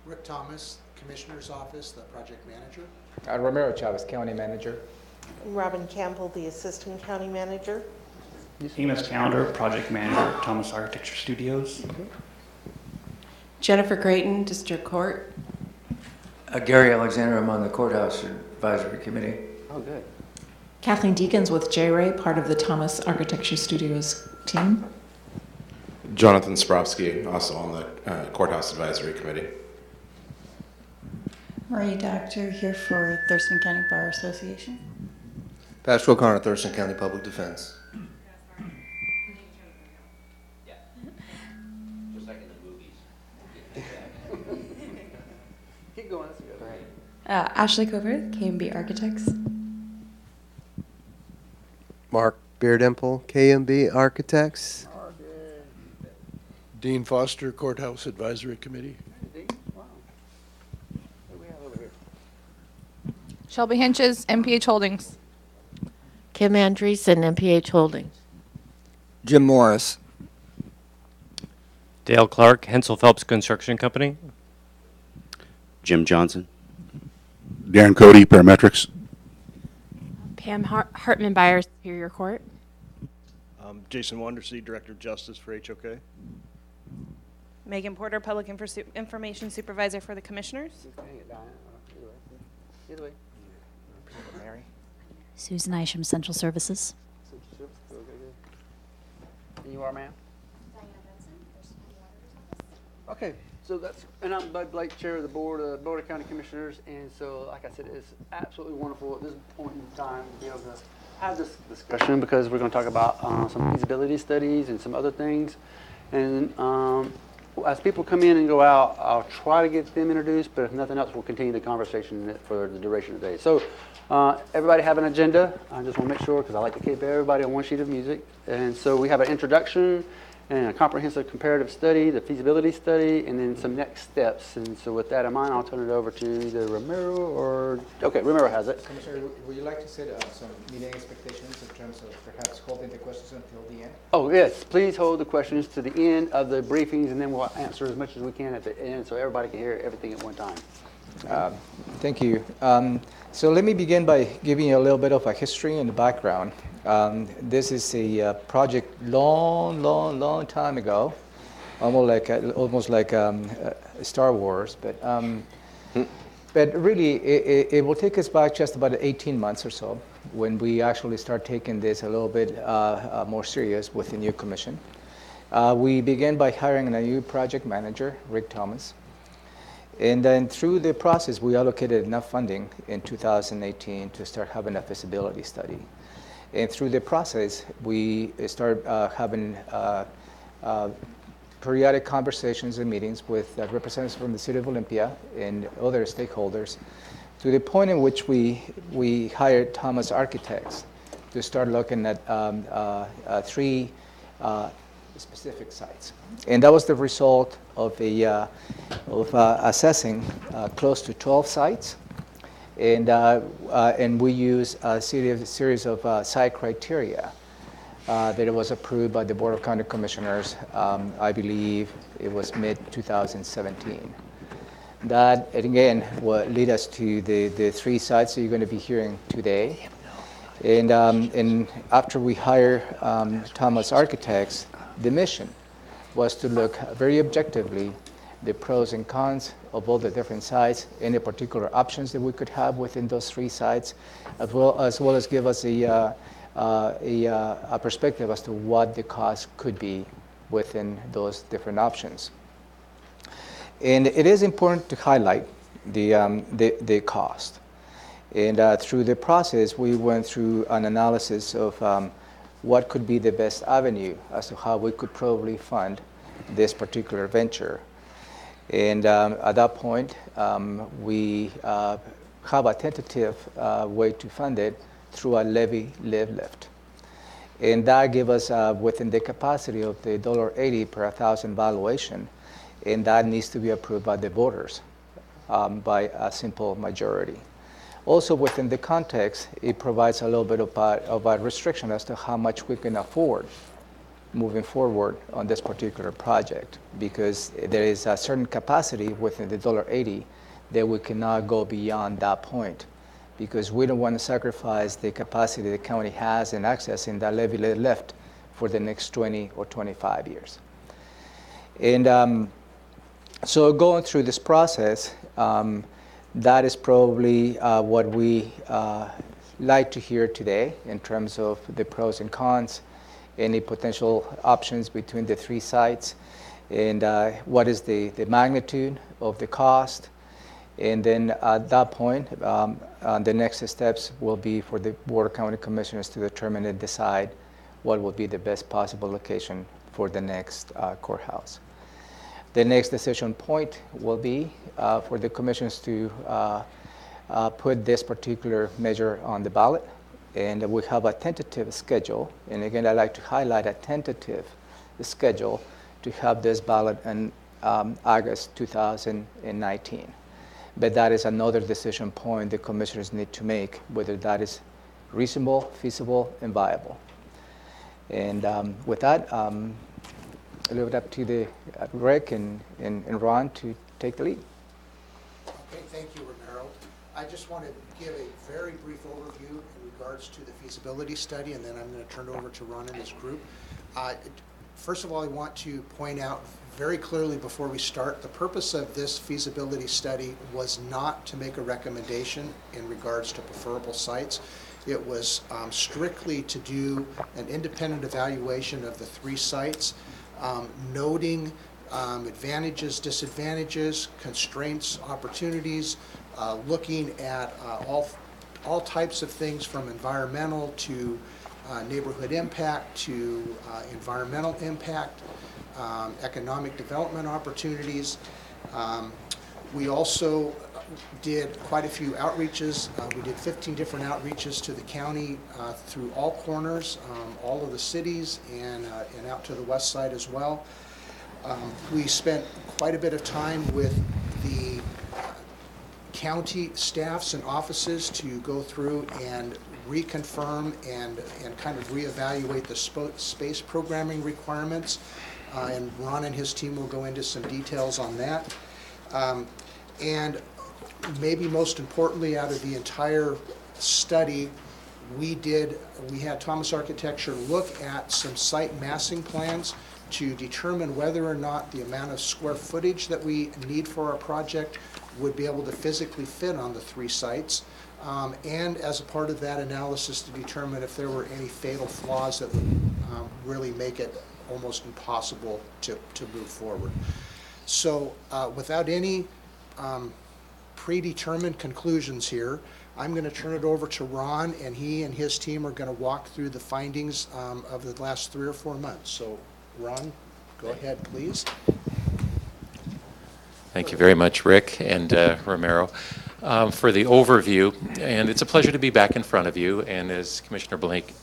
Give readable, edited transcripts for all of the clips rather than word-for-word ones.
Rick Thomas, Commissioner's Office, the project manager. Romero Chavez, County Manager. Robin Campbell, the Assistant County Manager. Amos Calendar, Project Manager, Thomas Architecture Studios. Jennifer Creighton, District Court. Gary Alexander, I'm on the Courthouse Advisory Committee. Oh, good. Kathleen Deacons with J. Ray, part of the Thomas Architecture Studios team. Jonathan Sprovsky, also on the Courthouse Advisory Committee. Marie Doctor here for Thurston County Bar Association. Patrick O'Connor, Thurston County Public Defense. Just like in the movies. Keep going. That's good. Right. Ashley Covert, KMB Architects. Mark Beardemple, KMB Architects. Dean Foster, Courthouse Advisory Committee. Wow. What do we have over here? Shelby Hinches, MPH Holdings. Kim Andreessen, MPH Holdings. Jim Morris. Dale Clark, Hensel Phelps Construction Company. Jim Johnson. Darren Cody, Parametrics. Pam Hartman Byers, Superior Court. Jason Wandersee, Director of Justice for HOK. Megan Porter, Public Information Supervisor for the Commissioners. Either way. Mary. Susan Isham, Central Services. And you are, ma'am? Okay, so that's, and I'm Bud Blake, Chair of the Board of County Commissioners, and so, like I said, it's absolutely wonderful at this point in time to be able to have this discussion because we're going to talk about some feasibility studies and some other things. And as people come in and go out, I'll try to get them introduced, but if nothing else, we'll continue the conversation for the duration of the day. So everybody have an agenda. I just want to make sure, because I like to keep everybody on one sheet of music. And so we have an introduction and a comprehensive comparative study, the feasibility study, and then some next steps. And so with that in mind, I'll turn it over to either Romero or, okay, Romero has it. Commissioner, would you like to set some meeting expectations in terms of perhaps holding the questions until the end? Oh, yes, please hold the questions to the end of the briefings, and then we'll answer as much as we can at the end so everybody can hear everything at one time. Thank you. So let me begin by giving you a little bit of a history and the background. This is a project long time ago, almost like Star Wars, but really it will take us back just about 18 months or so when we actually start taking this a little bit more serious with the new commission. We began by hiring a new project manager, Rick Thomas. And then through the process, we allocated enough funding in 2018 to start having a feasibility study. And through the process, we started having periodic conversations and meetings with representatives from the City of Olympia and other stakeholders to the point in which we hired Thomas Architects to start looking at 3 specific sites. And that was the result of assessing close to 12 sites. And we use a series of site criteria that it was approved by the Board of County Commissioners. I believe it was mid-2017. That, again, will lead us to the 3 sites that you're going to be hearing today. And after we hire Thomas Architects, the mission was to look very objectively the pros and cons of all the different sites, any particular options that we could have within those 3 sites, as well as give us a perspective as to what the cost could be within those different options. And it is important to highlight the cost. And through the process, we went through an analysis of what could be the best avenue as to how we could probably fund this particular venture. And at that point, we have a tentative way to fund it through a levy lift. And that gave us within the capacity of the $1.80 per 1,000 valuation, and that needs to be approved by the voters by a simple majority. Also within the context, it provides a little bit of a restriction as to how much we can afford moving forward on this particular project, because there is a certain capacity within the $1.80 that we cannot go beyond that point, because we don't want to sacrifice the capacity the county has in accessing that levy left for the next 20 or 25 years. And so going through this process, that is probably what we like to hear today in terms of the pros and cons, any potential options between the three sites, and what is the magnitude of the cost. And then at that point, the next steps will be for the Board of County Commissioners to determine and decide what will be the best possible location for the next courthouse. The next decision point will be for the commissioners to put this particular measure on the ballot. And we have a tentative schedule. And again, I'd like to highlight a tentative schedule to have this ballot in August 2019. But that is another decision point the commissioners need to make, whether that is reasonable, feasible, and viable. And with that, I'll leave it up to the Rick and Ron to take the lead. Okay, thank you, Romero. I just want to give a very brief overview in regards to the feasibility study, and then I'm going to turn it over to Ron and his group. First of all, I want to point out very clearly before we start, the purpose of this feasibility study was not to make a recommendation in regards to preferable sites. It was strictly to do an independent evaluation of the three sites, noting advantages, disadvantages, constraints, opportunities, looking at all types of things from environmental to neighborhood impact to environmental impact, economic development opportunities. We also did quite a few outreaches. We did 15 different outreaches to the county through all corners, all of the cities, and out to the west side as well. We spent quite a bit of time with the county staffs and offices to go through and reconfirm and kind of reevaluate the space programming requirements. And Ron and his team will go into some details on that. And maybe most importantly, out of the entire study, we had Thomas Architecture look at some site massing plans to determine whether or not the amount of square footage that we need for our project would be able to physically fit on the three sites. And as a part of that analysis, to determine if there were any fatal flaws that would really make it almost impossible to move forward. So without any predetermined conclusions here, I'm going to turn it over to Ron, and he and his team are going to walk through the findings of the last 3 or 4 months. So Ron, go ahead, please. Thank you very much, Rick and Romero, for the overview. And it's a pleasure to be back in front of you. And as Commissioner Blake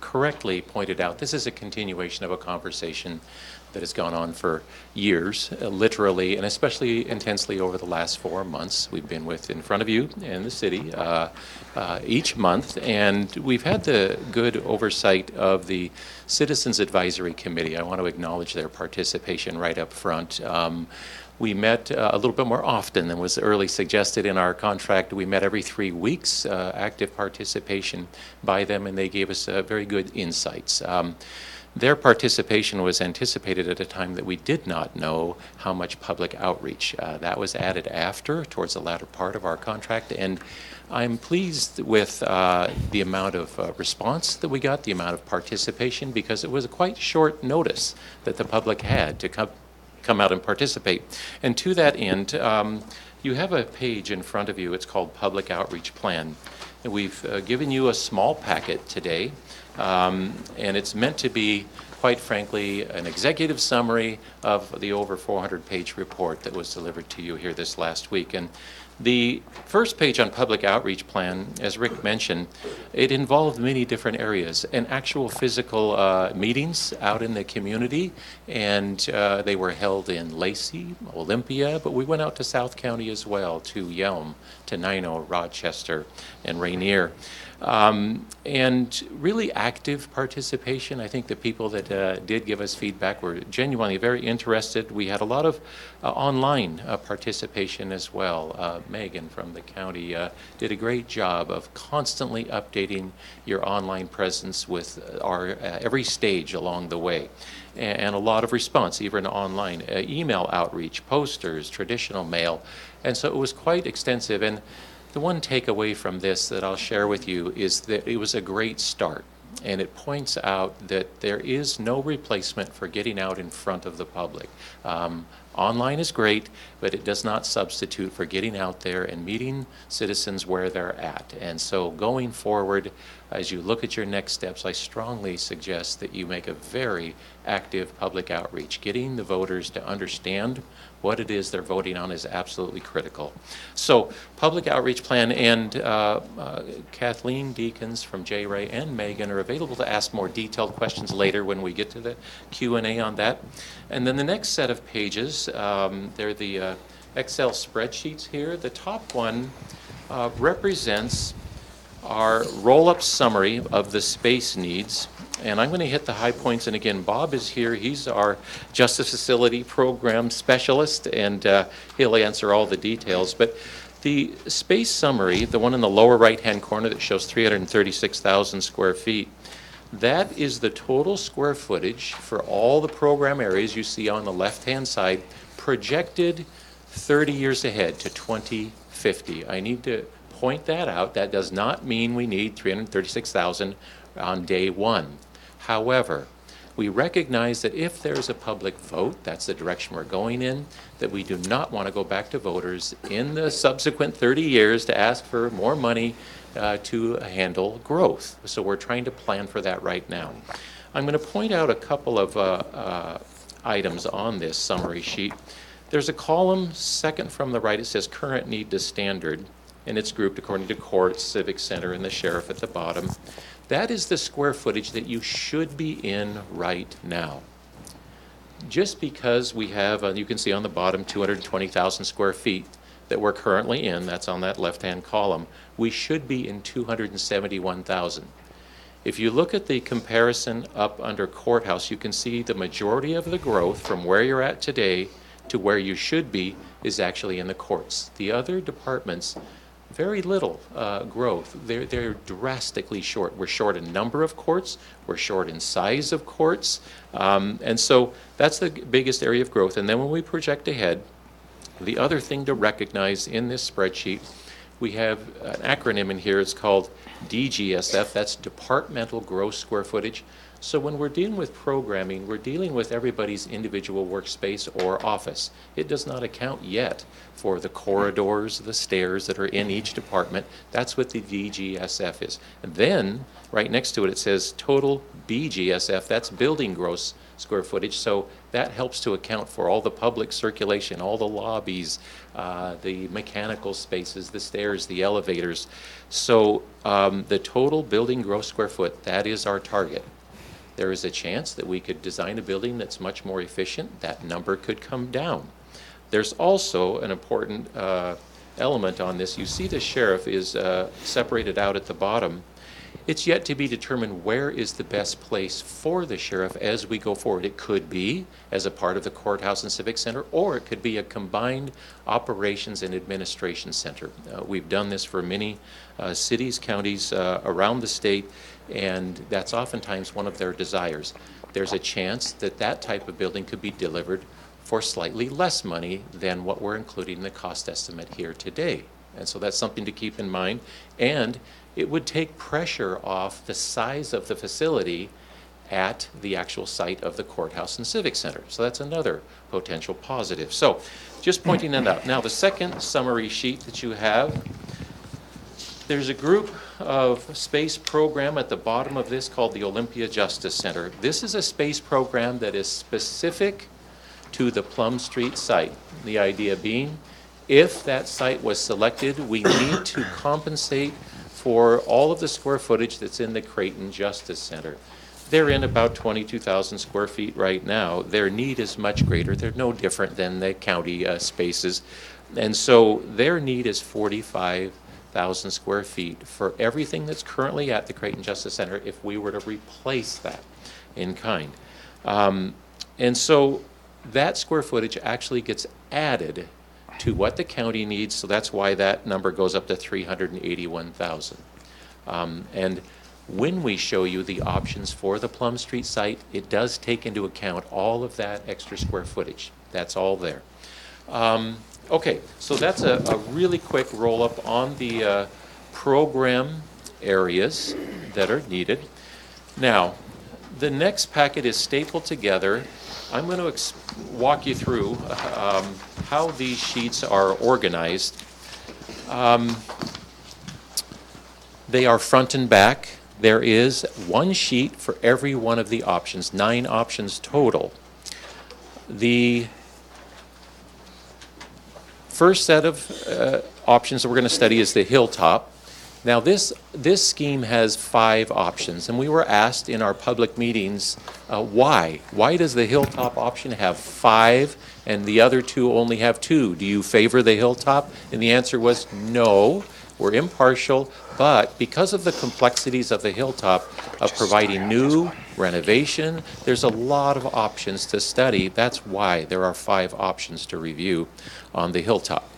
correctly pointed out, this is a continuation of a conversation that has gone on for years, literally, and especially intensely over the last 4 months. We've been in front of you in the city each month, and we've had the good oversight of the Citizens Advisory Committee. I want to acknowledge their participation right up front. We met a little bit more often than was early suggested in our contract. We met every 3 weeks, active participation by them, and they gave us very good insights. Their participation was anticipated at a time that we did not know how much public outreach. That was added after, towards the latter part of our contract, and I'm pleased with the amount of response that we got, the amount of participation, because it was a quite short notice that the public had to come out and participate. And to that end, you have a page in front of you. It's called Public Outreach Plan. And we've given you a small packet today, and it's meant to be, quite frankly, an executive summary of the over 400-page report that was delivered to you here this last week. And The first page on public outreach plan, as Rick mentioned, it involved many different areas and actual physical meetings out in the community, and they were held in Lacey, Olympia, but we went out to South County as well, to Yelm, to Nino, Rochester, and Rainier. And really active participation. I think the people that did give us feedback were genuinely very interested. We had a lot of online participation as well. Megan from the county did a great job of constantly updating your online presence with our every stage along the way. And a lot of response, even online, email outreach, posters, traditional mail. And so it was quite extensive. And the one takeaway from this that I'll share with you is that it was a great start, and it points out that there is no replacement for getting out in front of the public. Online is great, but it does not substitute for getting out there and meeting citizens where they're at. And so going forward, as you look at your next steps, I strongly suggest that you make a very active public outreach. Getting the voters to understand what it is they're voting on is absolutely critical. So public outreach plan, and Kathleen Deacons from J-Ray and Megan are available to ask more detailed questions later when we get to the Q&A on that. And then the next set of pages, they're the Excel spreadsheets here. The top one represents our roll-up summary of the space needs. And I'm going to hit the high points. And again, Bob is here. He's our Justice Facility Program Specialist, and he'll answer all the details. But the space summary, the one in the lower right-hand corner that shows 336,000 square feet, that is the total square footage for all the program areas you see on the left-hand side, projected 30 years ahead to 2050. I need to point that out. That does not mean we need 336,000 on day one. However, we recognize that if there's a public vote, that's the direction we're going in, that we do not want to go back to voters in the subsequent 30 years to ask for more money to handle growth. So we're trying to plan for that right now. I'm going to point out a couple of items on this summary sheet. There's a column second from the right. It says current need to standard, and it's grouped according to court, civic center, and the sheriff at the bottom. That is the square footage that you should be in right now. Just because we have, you can see on the bottom, 220,000 square feet that we're currently in, that's on that left-hand column, we should be in 271,000. If you look at the comparison up under courthouse, you can see the majority of the growth from where you're at today to where you should be is actually in the courts. The other departments, very little growth. They're drastically short. We're short in number of courts. We're short in size of courts. And so that's the biggest area of growth. And then when we project ahead, the other thing to recognize in this spreadsheet, we have an acronym in here. It's called DGSF. That's Departmental Gross Square Footage. So when we're dealing with programming, we're dealing with everybody's individual workspace or office. It does not account yet for the corridors, the stairs that are in each department. That's what the DGSF is. And then, right next to it, it says total BGSF. That's building gross square footage. So that helps to account for all the public circulation, all the lobbies, the mechanical spaces, the stairs, the elevators. So the total building gross square foot, that is our target. There is a chance that we could design a building that's much more efficient. That number could come down. There's also an important element on this. You see the sheriff is separated out at the bottom. It's yet to be determined where is the best place for the sheriff as we go forward. It could be as a part of the Courthouse and Civic Center, or it could be a combined operations and administration center. We've done this for many cities, counties around the state, and that's oftentimes one of their desires. There's a chance that that type of building could be delivered for slightly less money than what we're including in the cost estimate here today. And so that's something to keep in mind. And it would take pressure off the size of the facility at the actual site of the Courthouse and Civic Center. So that's another potential positive. So just pointing that out. Now the second summary sheet that you have, there's a group of space program at the bottom of this called the Olympia Justice Center. This is a space program that is specific to the Plum Street site. The idea being if that site was selected, we need to compensate for all of the square footage that's in the Creighton Justice Center. They're in about 22,000 square feet right now. Their need is much greater. They're no different than the county spaces. And so their need is 45,000 square feet for everything that's currently at the Creighton Justice Center if we were to replace that in kind. And so that square footage actually gets added to what the county needs, so that's why that number goes up to 381,000. And when we show you the options for the Plum Street site, it does take into account all of that extra square footage. That's all there. Okay, so that's a really quick roll-up on the program areas that are needed. Now, the next packet is stapled together. I'm going to walk you through how these sheets are organized. They are front and back. There is one sheet for every one of the options, 9 options total. The first set of options that we're going to study is the Hilltop. Now this scheme has 5 options, and we were asked in our public meetings why? Why does the Hilltop option have 5 and the other 2 only have 2? Do you favor the Hilltop? And the answer was no. We're impartial, but because of the complexities of the Hilltop of providing new renovation, there's a lot of options to study. That's why there are 5 options to review on the Hilltop.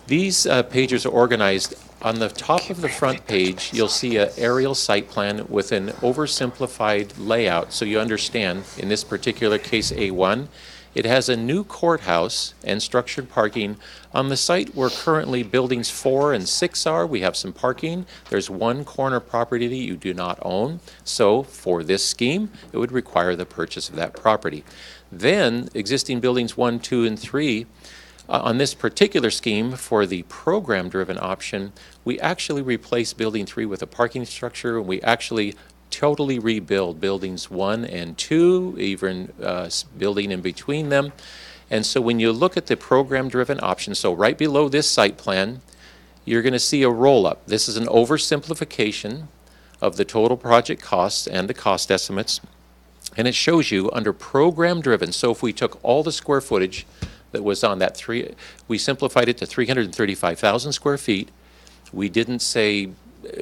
These pages are organized. On the top of the front page, you'll see an aerial site plan with an oversimplified layout, so you understand, in this particular case A1, it has a new courthouse and structured parking. On the site where currently buildings 4 and 6 are, we have some parking. There's one corner property that you do not own, so for this scheme, it would require the purchase of that property. Then, existing buildings 1, 2, and 3, on this particular scheme, for the program-driven option, we actually replace Building 3 with a parking structure, and we actually totally rebuild Buildings 1 and 2, even building in between them. And so when you look at the program-driven option, so right below this site plan, you're going to see a roll-up. This is an oversimplification of the total project costs and the cost estimates, and it shows you under program-driven, so if we took all the square footage that was on that we simplified it to 335,000 square feet. We didn't say,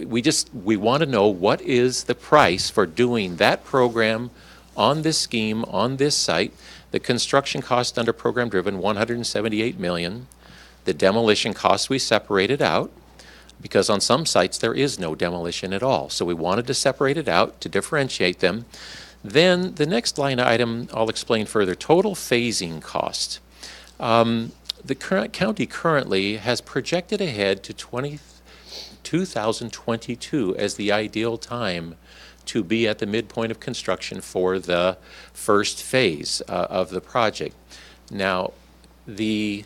we want to know what is the price for doing that program on this scheme, on this site. The construction cost under program driven, $178 million. The demolition costs we separated out because on some sites there is no demolition at all. So we wanted to separate it out to differentiate them. Then the next line item I'll explain further, total phasing cost. The current county currently has projected ahead to 2022 as the ideal time to be at the midpoint of construction for the first phase of the project. Now, the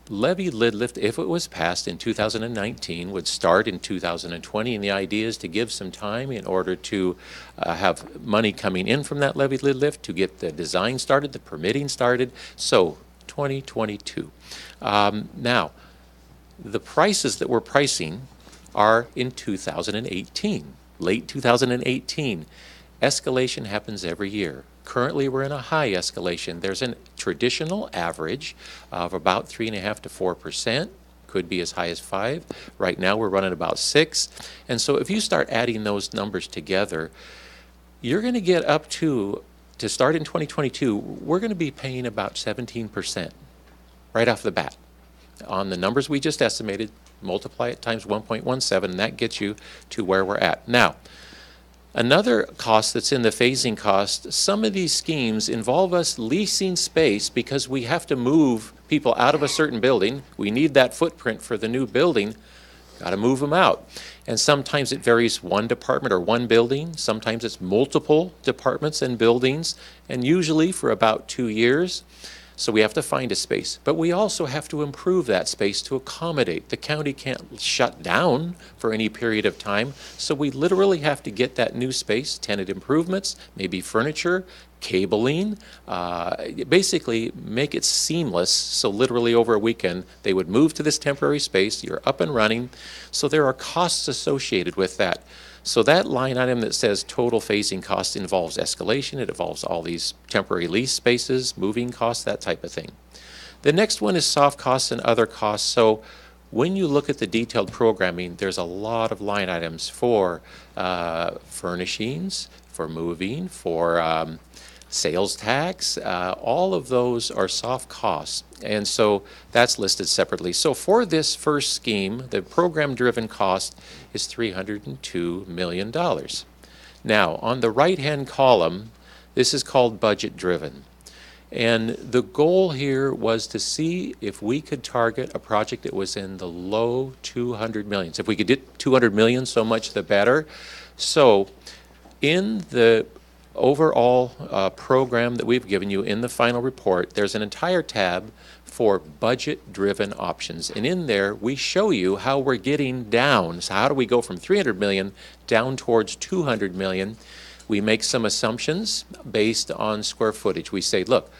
levy lid lift, if it was passed in 2019, would start in 2020, and the idea is to give some time in order to have money coming in from that levy lid lift to get the design started, the permitting started, so 2022. Now, the prices that we're pricing are in 2018, late 2018. Escalation happens every year. Currently, we're in a high escalation. There's a traditional average of about 3.5% to 4%. Could be as high as 5%. Right now, we're running about 6%. And so if you start adding those numbers together, you're going to get up to start in 2022, we're going to be paying about 17% right off the bat. On the numbers we just estimated, multiply it times 1.17, and that gets you to where we're at. Now, another cost that's in the phasing cost, some of these schemes involve us leasing space because we have to move people out of a certain building. We need that footprint for the new building. Got to move them out. And sometimes it varies one department or one building. Sometimes it's multiple departments and buildings, and usually for about 2 years. So we have to find a space. But we also have to improve that space to accommodate. The county can't shut down for any period of time. So we literally have to get that new space, tenant improvements, maybe furniture, cabling, basically make it seamless. So literally over a weekend, they would move to this temporary space. You're up and running. So there are costs associated with that. So that line item that says total phasing cost involves escalation. It involves all these temporary lease spaces, moving costs, that type of thing. The next one is soft costs and other costs. So when you look at the detailed programming, there's a lot of line items for furnishings, for moving, for sales tax. All of those are soft costs. And so that's listed separately. So for this first scheme, the program-driven cost is $302 million. Now, on the right-hand column, this is called budget-driven. And the goal here was to see if we could target a project that was in the low 200 millions. If we could get 200 million, so much the better. So in the overall program that we've given you in the final report, there's an entire tab for budget-driven options. And in there, we show you how we're getting down. So how do we go from 300 million down towards 200 million? We make some assumptions based on square footage. We say, look,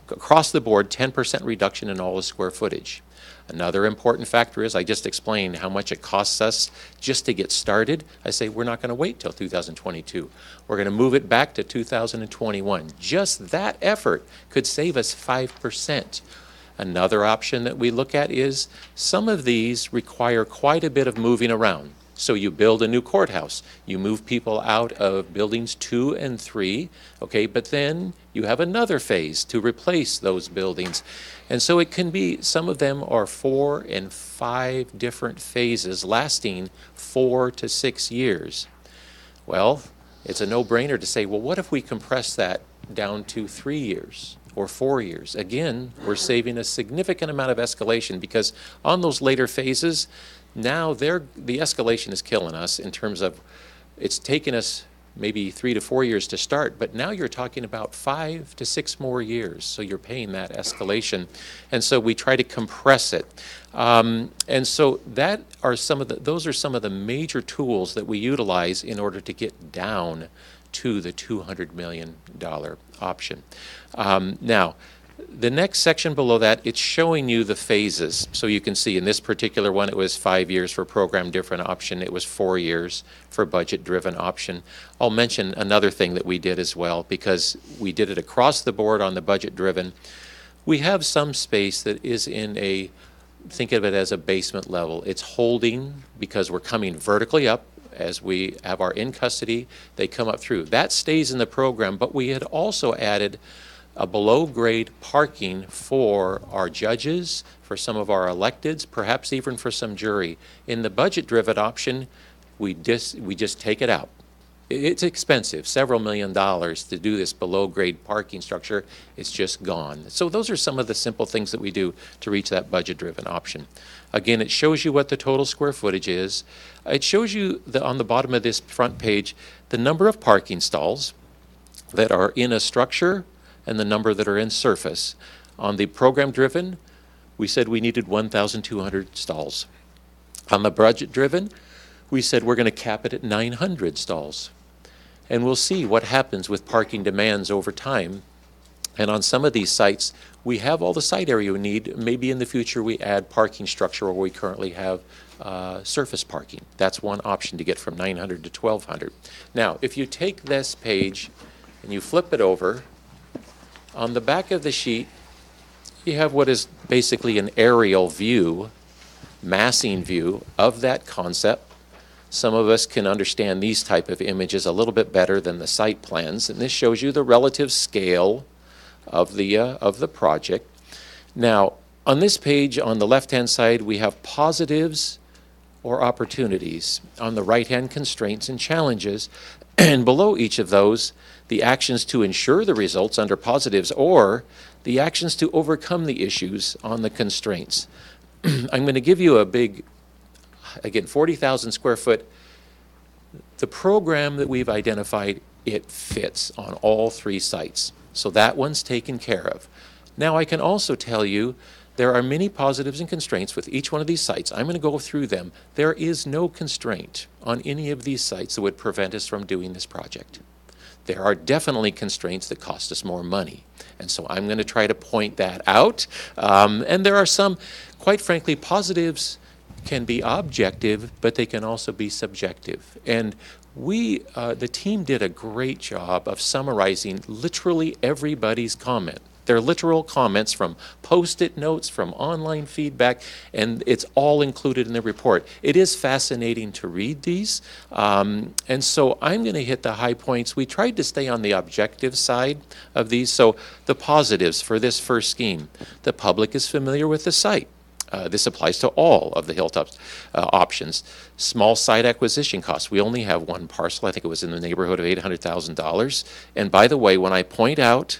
across the board, 10% reduction in all the square footage. Another important factor is, I just explained how much it costs us just to get started. I say we're not going to wait till 2022. We're going to move it back to 2021. Just that effort could save us 5%. Another option that we look at is some of these require quite a bit of moving around. So you build a new courthouse, you move people out of buildings 2 and 3, okay, but then you have another phase to replace those buildings. And so it can be, some of them are 4 and 5 different phases lasting 4 to 6 years. Well, it's a no-brainer to say, well, what if we compress that down to 3 years or 4 years? Again, we're saving a significant amount of escalation, because on those later phases, now the escalation is killing us in terms of it's taken us maybe 3 to 4 years to start, but now you're talking about 5 to 6 more years. So you're paying that escalation. And so we try to compress it. And so that are those are some of the major tools that we utilize in order to get down to the $200 million option. Now, the next section below that, it's showing you the phases. So you can see in this particular one, it was 5 years for program-driven option. It was 4 years for budget-driven option. I'll mention another thing that we did as well, because we did it across the board on the budget-driven. We have some space that is in a, think of it as a basement level. It's holding because we're coming vertically up. As we have our in-custody, they come up through. That stays in the program, but we had also added a below-grade parking for our judges, for some of our electeds, perhaps even for some jury. In the budget-driven option, we just take it out. It's expensive, several $1 million to do this below-grade parking structure. It's just gone. So those are some of the simple things that we do to reach that budget-driven option. Again, it shows you what the total square footage is. It shows you, on the bottom of this front page, the number of parking stalls that are in a structure and the number that are in surface. On the program-driven, we said we needed 1,200 stalls. On the budget-driven, we said we're going to cap it at 900 stalls. And we'll see what happens with parking demands over time. And on some of these sites, we have all the site area we need. Maybe in the future we add parking structure where we currently have surface parking. That's one option to get from 900 to 1,200. Now, if you take this page and you flip it over, on the back of the sheet, you have what is basically an aerial view, massing view of that concept. Some of us can understand these type of images a little bit better than the site plans, and this shows you the relative scale of the project. Now, on this page, on the left-hand side, we have positives or opportunities. On the right-hand, constraints and challenges. And below each of those, the actions to ensure the results under positives, or the actions to overcome the issues on the constraints. I'm going to give you a big, again, 40,000 square foot. The program that we've identified, it fits on all 3 sites. So that one's taken care of. Now, I can also tell you there are many positives and constraints with each one of these sites. I'm going to go through them. There is no constraint on any of these sites that would prevent us from doing this project. There are definitely constraints that cost us more money. And so I'm going to try to point that out. And there are some, quite frankly, positives can be objective, but they can also be subjective. And we, the team did a great job of summarizing literally everybody's comment. They're literal comments from Post-it notes, from online feedback, and it's all included in the report. It is fascinating to read these, and so I'm going to hit the high points. We tried to stay on the objective side of these, so the positives for this first scheme. The public is familiar with the site. This applies to all of the Hilltops options. Small site acquisition costs. We only have one parcel. I think it was in the neighborhood of $800,000. And by the way, when I point out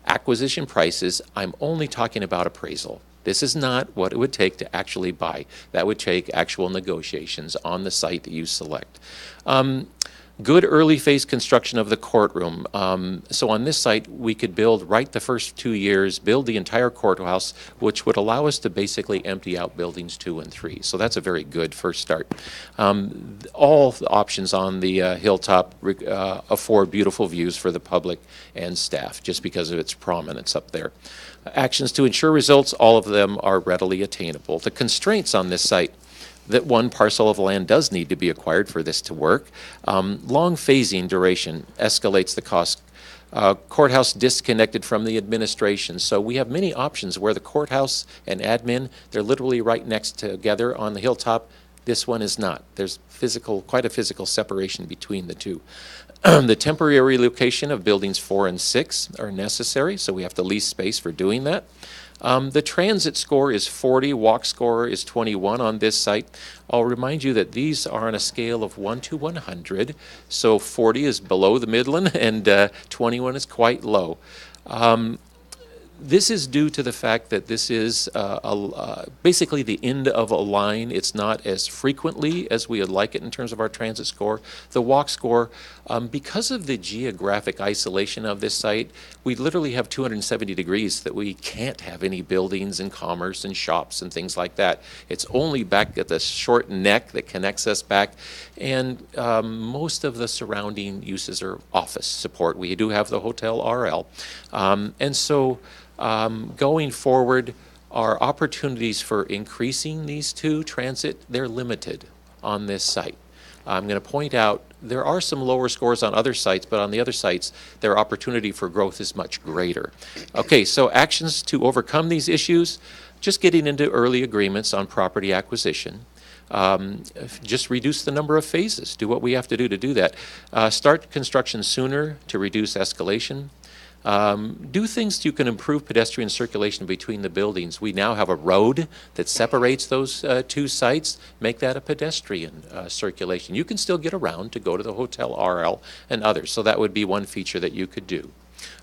acquisition prices, I'm only talking about appraisal. This is not what it would take to actually buy. That would take actual negotiations on the site that you select. Good early phase construction of the courtroom. So on this site, we could build right the first 2 years, build the entire courthouse, which would allow us to basically empty out buildings 2 and 3. So that's a very good first start. All the options on the hilltop afford beautiful views for the public and staff, just because of its prominence up there. Actions to ensure results, all of them are readily attainable. The constraints on this site: that one parcel of land does need to be acquired for this to work. Long phasing duration escalates the cost. Courthouse disconnected from the administration. So we have many options where the courthouse and admin, they're literally right next together on the hilltop. This one is not. There's quite a physical separation between the two. The temporary relocation of buildings 4 and 6 are necessary, so we have to lease space for doing that. The transit score is 40, walk score is 21 on this site. I'll remind you that these are on a scale of 1 to 100, so 40 is below the Midland and 21 is quite low. This is due to the fact that this is basically the end of a line. It's not as frequently as we would like it in terms of our transit score. The walk score, because of the geographic isolation of this site, we literally have 270 degrees that we can't have any buildings and commerce and shops and things like that. It's only back at the short neck that connects us back, and most of the surrounding uses are office support. We do have the Hotel RL, and so going forward, our opportunities for increasing these two transit, they're limited on this site. I'm going to point out there are some lower scores on other sites, but on the other sites, their opportunity for growth is much greater. Okay, so actions to overcome these issues: just getting into early agreements on property acquisition. Just reduce the number of phases. Do what we have to do that. Start construction sooner to reduce escalation. Do things you can improve pedestrian circulation between the buildings. We now have a road that separates those two sites. Make that a pedestrian circulation. You can still get around to go to the Hotel RL and others, so that would be one feature that you could do.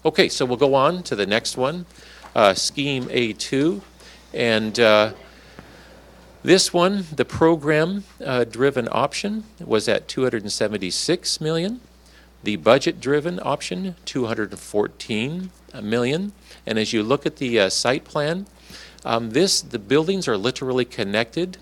Okay, so we'll go on to the next one, Scheme A2. And this one, the program-driven option, was at $276 million. The budget-driven option, $214 million. And as you look at the site plan, the buildings are literally connected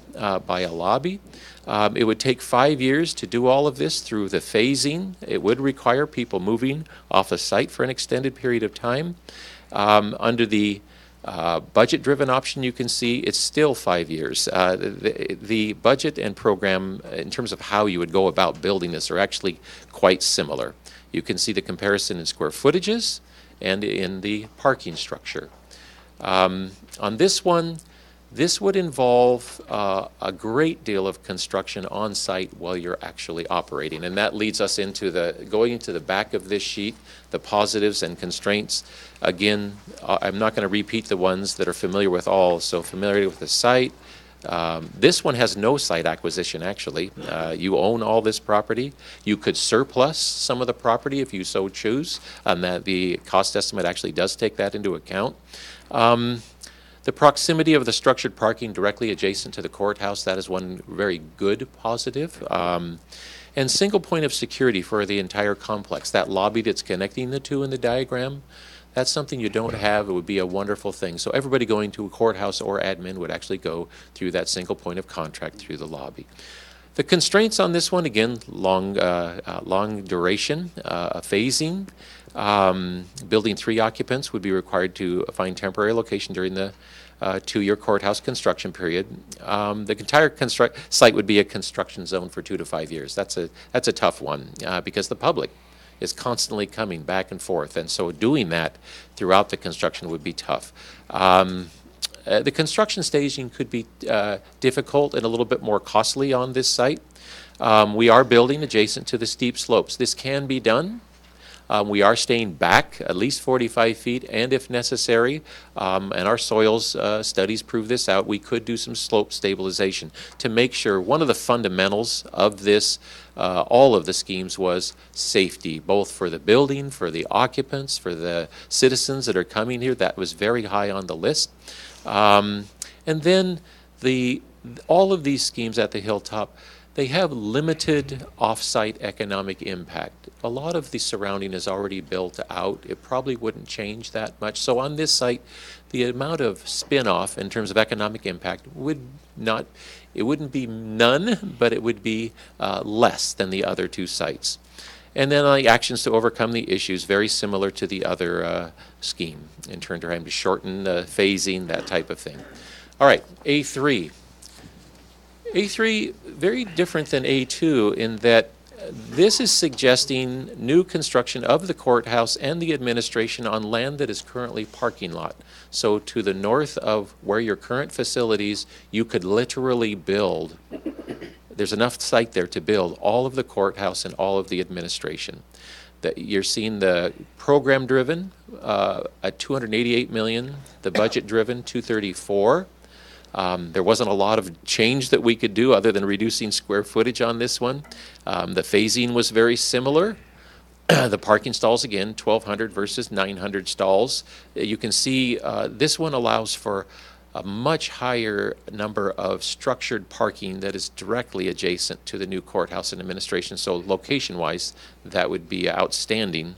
by a lobby. It would take 5 years to do all of this through the phasing. It would require people moving off the site for an extended period of time. Under the budget-driven option, you can see it's still 5 years. The budget and program, in terms of how you would go about building this, are actually quite similar. You can see the comparison in square footages and in the parking structure. On this one, this would involve a great deal of construction on site while you're actually operating, and that leads us into going into the back of this sheet, the positives and constraints. Again, I'm not going to repeat the ones that are familiar with all. So familiarity with the site. This one has no site acquisition, actually. You own all this property. You could surplus some of the property if you so choose, and that the cost estimate actually does take that into account. The proximity of the structured parking directly adjacent to the courthouse, that is one very good positive. And single point of security for the entire complex. That lobby that's connecting the two in the diagram, That's something you don't have. It would be a wonderful thing. So everybody going to a courthouse or admin would actually go through that single point of contact through the lobby. The constraints on this one, again, long duration, phasing. Building 3 occupants would be required to find temporary location during the 2-year courthouse construction period. The entire site would be a construction zone for 2 to 5 years. That's a tough one because the public is constantly coming back and forth, and so doing that throughout the construction would be tough. The construction staging could be difficult and a little bit more costly on this site. We are building adjacent to the steep slopes. This can be done. We are staying back at least 45 feet, and if necessary, and our soils studies prove this out, we could do some slope stabilization to make sure. One of the fundamentals of this, all of the schemes, was safety, both for the building, for the occupants, for the citizens that are coming here. That was very high on the list. And then all of these schemes at the hilltop, they have limited off-site economic impact. A lot of the surrounding is already built out. It probably wouldn't change that much. So on this site, the amount of spin-off in terms of economic impact would not, it wouldn't be none, but it would be less than the other 2 sites. And then the actions to overcome the issues, very similar to the other scheme in terms of having to shorten the phasing, that type of thing. All right, A3. A3, very different than A2 in that this is suggesting new construction of the courthouse and the administration on land that is currently parking lot. So to the north of where your current facilities, you could literally build, there's enough site there to build all of the courthouse and all of the administration. That you're seeing the program driven at $288 million, the budget driven $234. There wasn't a lot of change that we could do other than reducing square footage on this one. The phasing was very similar. The parking stalls, again, 1,200 versus 900 stalls. You can see this one allows for a much higher number of structured parking that is directly adjacent to the new courthouse and administration. So location-wise, that would be outstanding.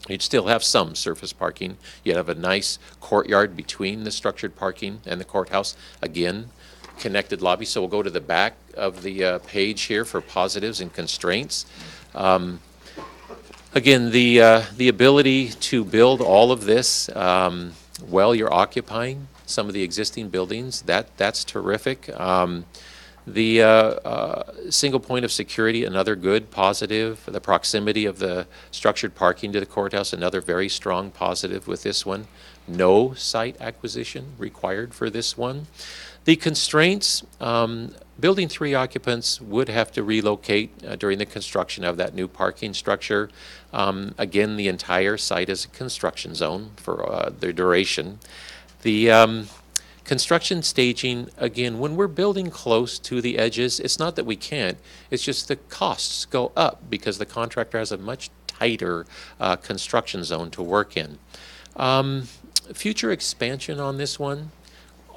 You'd still have some surface parking. You'd have a nice courtyard between the structured parking and the courthouse. Again, connected lobby. So we'll go to the back of the page here for positives and constraints. Again, the ability to build all of this while you're occupying some of the existing buildings, that's terrific. The single point of security, another good positive. The proximity of the structured parking to the courthouse, another very strong positive with this one. No site acquisition required for this one. The constraints, building 3 occupants would have to relocate during the construction of that new parking structure. Again, the entire site is a construction zone for the duration. The construction staging, again, when we're building close to the edges, it's not that we can't, it's just the costs go up because the contractor has a much tighter construction zone to work in. Future expansion on this one,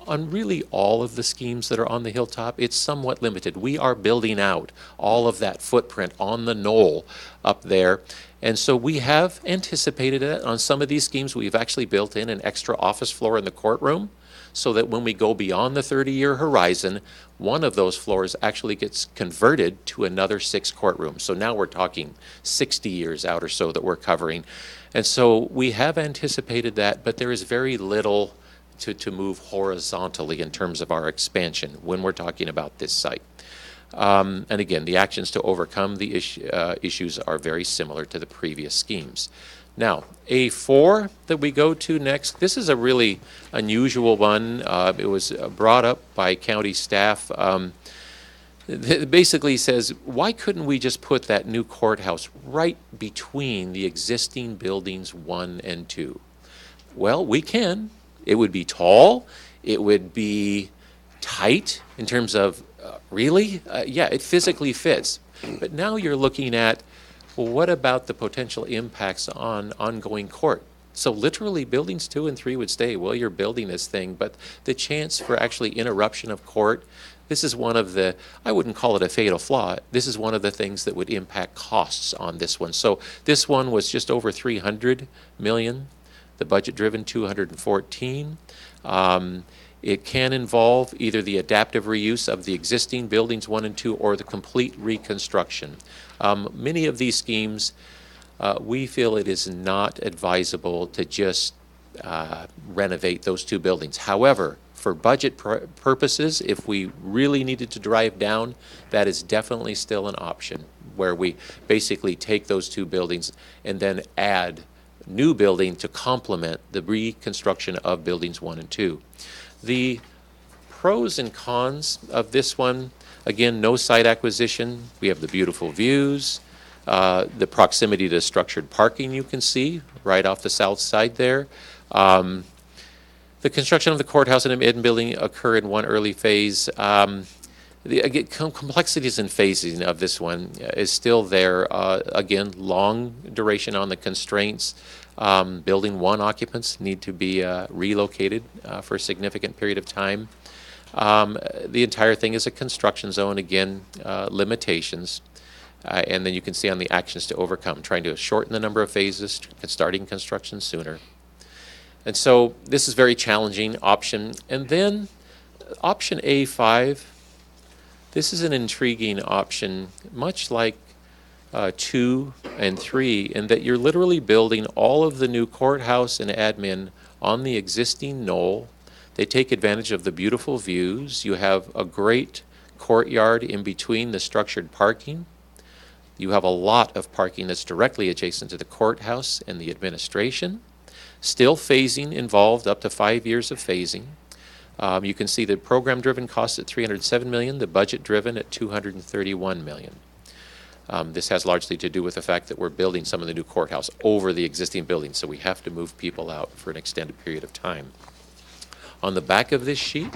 on really all of the schemes that are on the hilltop, it's somewhat limited. We are building out all of that footprint on the knoll up there. And so we have anticipated it. On some of these schemes, we've actually built in an extra office floor in the courtroom so that when we go beyond the 30-year horizon, one of those floors actually gets converted to another 6 courtrooms. So now we're talking 60 years out or so that we're covering. And so we have anticipated that, but there is very little to move horizontally in terms of our expansion when we're talking about this site. And again, the actions to overcome the issues are very similar to the previous schemes. Now, A4 that we go to next, this is a really unusual one. It was brought up by county staff. It basically says, why couldn't we just put that new courthouse right between the existing buildings 1 and 2? Well, we can. It would be tall. It would be tight in terms of, really? Yeah, it physically fits. But now you're looking at, well, what about the potential impacts on ongoing court? So literally buildings 2 and 3 would stay. Well, you're building this thing, but the chance for actually interruption of court, this is one of the, I wouldn't call it a fatal flaw, this is one of the things that would impact costs on this one. So this one was just over $300 million. the budget-driven 214. It can involve either the adaptive reuse of the existing buildings 1 and 2 or the complete reconstruction. Many of these schemes, we feel it is not advisable to just renovate those 2 buildings. However, for budget purposes, if we really needed to drive down, that is definitely still an option, where we basically take those 2 buildings and then add new building to complement the reconstruction of buildings 1 and 2. The pros and cons of this one, again, no site acquisition. We have the beautiful views, the proximity to structured parking you can see right off the south side there. The construction of the courthouse and admin building occur in one early phase. The complexities and phasing of this one is still there. Again, long duration on the constraints. Building 1 occupants need to be relocated for a significant period of time. The entire thing is a construction zone, again, limitations. And then you can see on the actions to overcome, trying to shorten the number of phases, starting construction sooner. And so this is very challenging option. And then option A5, this is an intriguing option, much like 2 and 3, in that you're literally building all of the new courthouse and admin on the existing knoll. They take advantage of the beautiful views. You have a great courtyard in between the structured parking. You have a lot of parking that's directly adjacent to the courthouse and the administration. Still phasing involved, up to 5 years of phasing. You can see the program-driven cost at $307 million, the budget-driven at $231 million. This has largely to do with the fact that we're building some of the new courthouse over the existing building, so we have to move people out for an extended period of time. On the back of this sheet,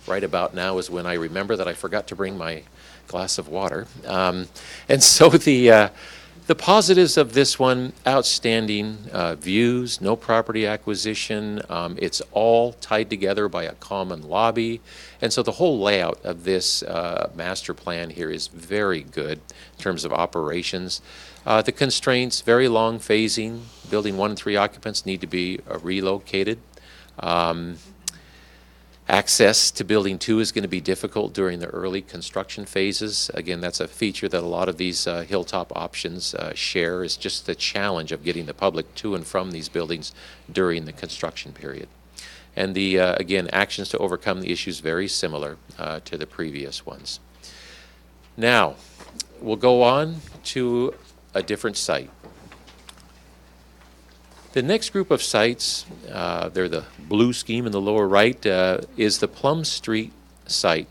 right about now is when I remember that I forgot to bring my glass of water. And so the positives of this one, outstanding views, no property acquisition. It's all tied together by a common lobby. And so the whole layout of this master plan here is very good in terms of operations. The constraints, very long phasing. Building 1 and 3 occupants need to be relocated. Access to building 2 is going to be difficult during the early construction phases. Again, that's a feature that a lot of these hilltop options share, is just the challenge of getting the public to and from these buildings during the construction period. And the, again, actions to overcome the issues very similar to the previous ones. Now, we'll go on to a different site. The next group of sites, they're the blue scheme in the lower right, is the Plum Street site.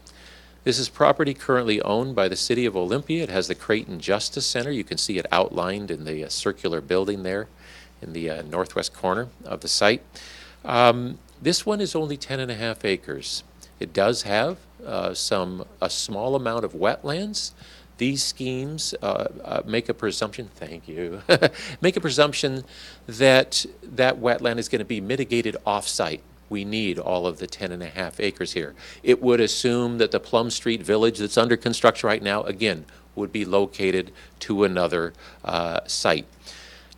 This is property currently owned by the City of Olympia. It has the Creighton Justice Center. You can see it outlined in the circular building there in the northwest corner of the site. This one is only 10.5 acres. It does have a small amount of wetlands. These schemes make a presumption, thank you, make a presumption that that wetland is going to be mitigated off-site. We need all of the 10.5 acres here. It would assume that the Plum Street Village that's under construction right now, again, would be located to another site.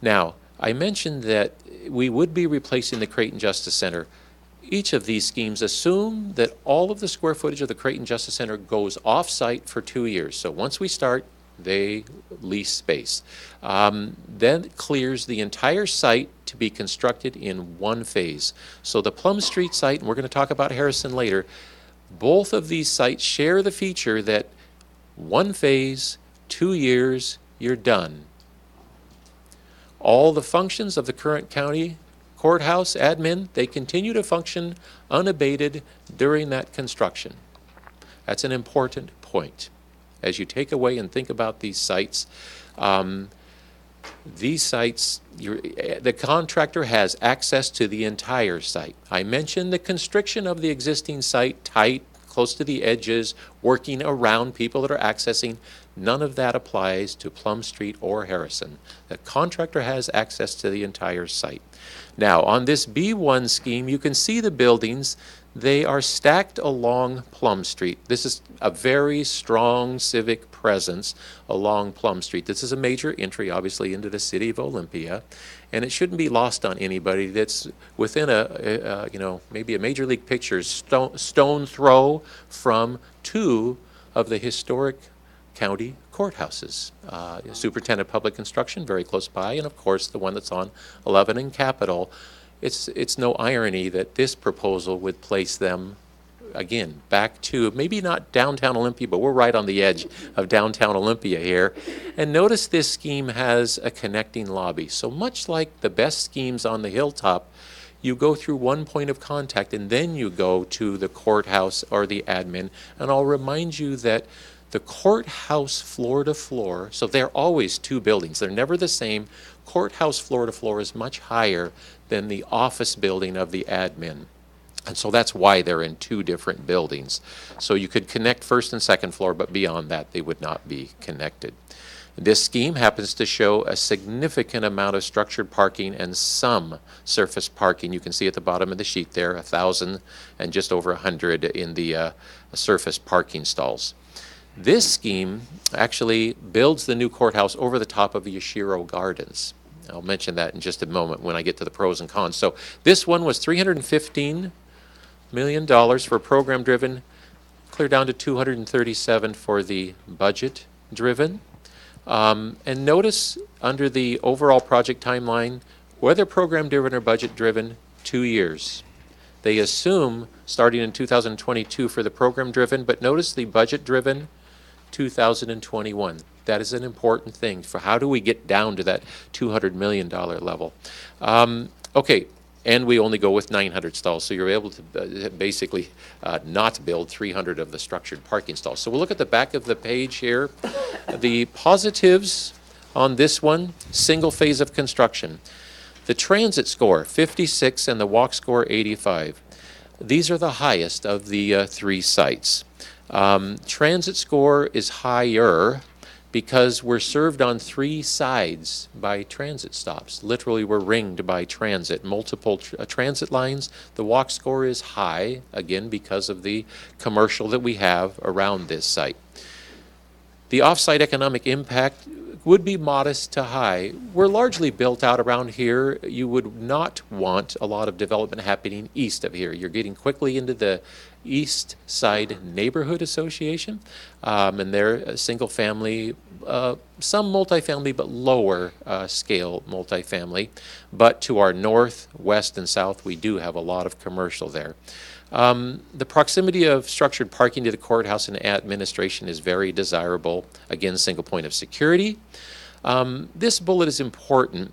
Now, I mentioned that we would be replacing the Creighton Justice Center. Each of these schemes assume that all of the square footage of the Creighton Justice Center goes off-site for 2 years. So once we start, they lease space. Then it clears the entire site to be constructed in one phase. So the Plum Street site, and we're going to talk about Harrison later, both of these sites share the feature that one phase, 2 years, you're done. All the functions of the current county courthouse admin, they continue to function unabated during that construction. That's an important point. As you take away and think about these sites, the contractor has access to the entire site. I mentioned the constriction of the existing site, tight, close to the edges, working around people that are accessing. None of that applies to Plum Street or Harrison. The contractor has access to the entire site. Now, on this B1 scheme, you can see the buildings. They are stacked along Plum Street. This is a very strong civic presence along Plum Street. This is a major entry, obviously, into the city of Olympia, and it shouldn't be lost on anybody that's within maybe a Major League Pictures stone throw from two of the historic county courthouses. Superintendent of Public Instruction, very close by, and of course the one that's on 11 and Capitol. It's no irony that this proposal would place them, again, back to maybe not downtown Olympia, but we're right on the edge of downtown Olympia here. And notice this scheme has a connecting lobby. So much like the best schemes on the hilltop, you go through one point of contact and then you go to the courthouse or the admin. And I'll remind you that the courthouse floor to floor, so they're always two buildings, they're never the same. Courthouse floor to floor is much higher than the office building of the admin. And so that's why they're in two different buildings. So you could connect first and second floor, but beyond that, they would not be connected. This scheme happens to show a significant amount of structured parking and some surface parking. You can see at the bottom of the sheet there, 1,000 and just over 100 in the surface parking stalls. This scheme actually builds the new courthouse over the top of the Yashiro Gardens. I'll mention that in just a moment when I get to the pros and cons. So this one was $315 million for program-driven, clear down to $237 for the budget-driven. And notice under the overall project timeline, whether program-driven or budget-driven, 2 years. They assume starting in 2022 for the program-driven, but notice the budget-driven, 2021. That is an important thing for how do we get down to that $200 million level. Okay, and we only go with 900 stalls, so you're able to basically not build 300 of the structured parking stalls. So we'll look at the back of the page here. The positives on this one, single phase of construction. The transit score, 56, and the walk score, 85. These are the highest of the three sites. Transit score is higher because we're served on three sides by transit stops. Literally, we're ringed by transit, multiple transit lines. The walk score is high, again, because of the commercial that we have around this site. The off-site economic impact would be modest to high. We're largely built out around here. You would not want a lot of development happening east of here. You're getting quickly into the East Side Neighborhood Association, and they're single family, some multifamily, but lower scale multifamily. But to our north, west, and south, we do have a lot of commercial there. The proximity of structured parking to the courthouse and administration is very desirable. Again, single point of security. This bullet is important.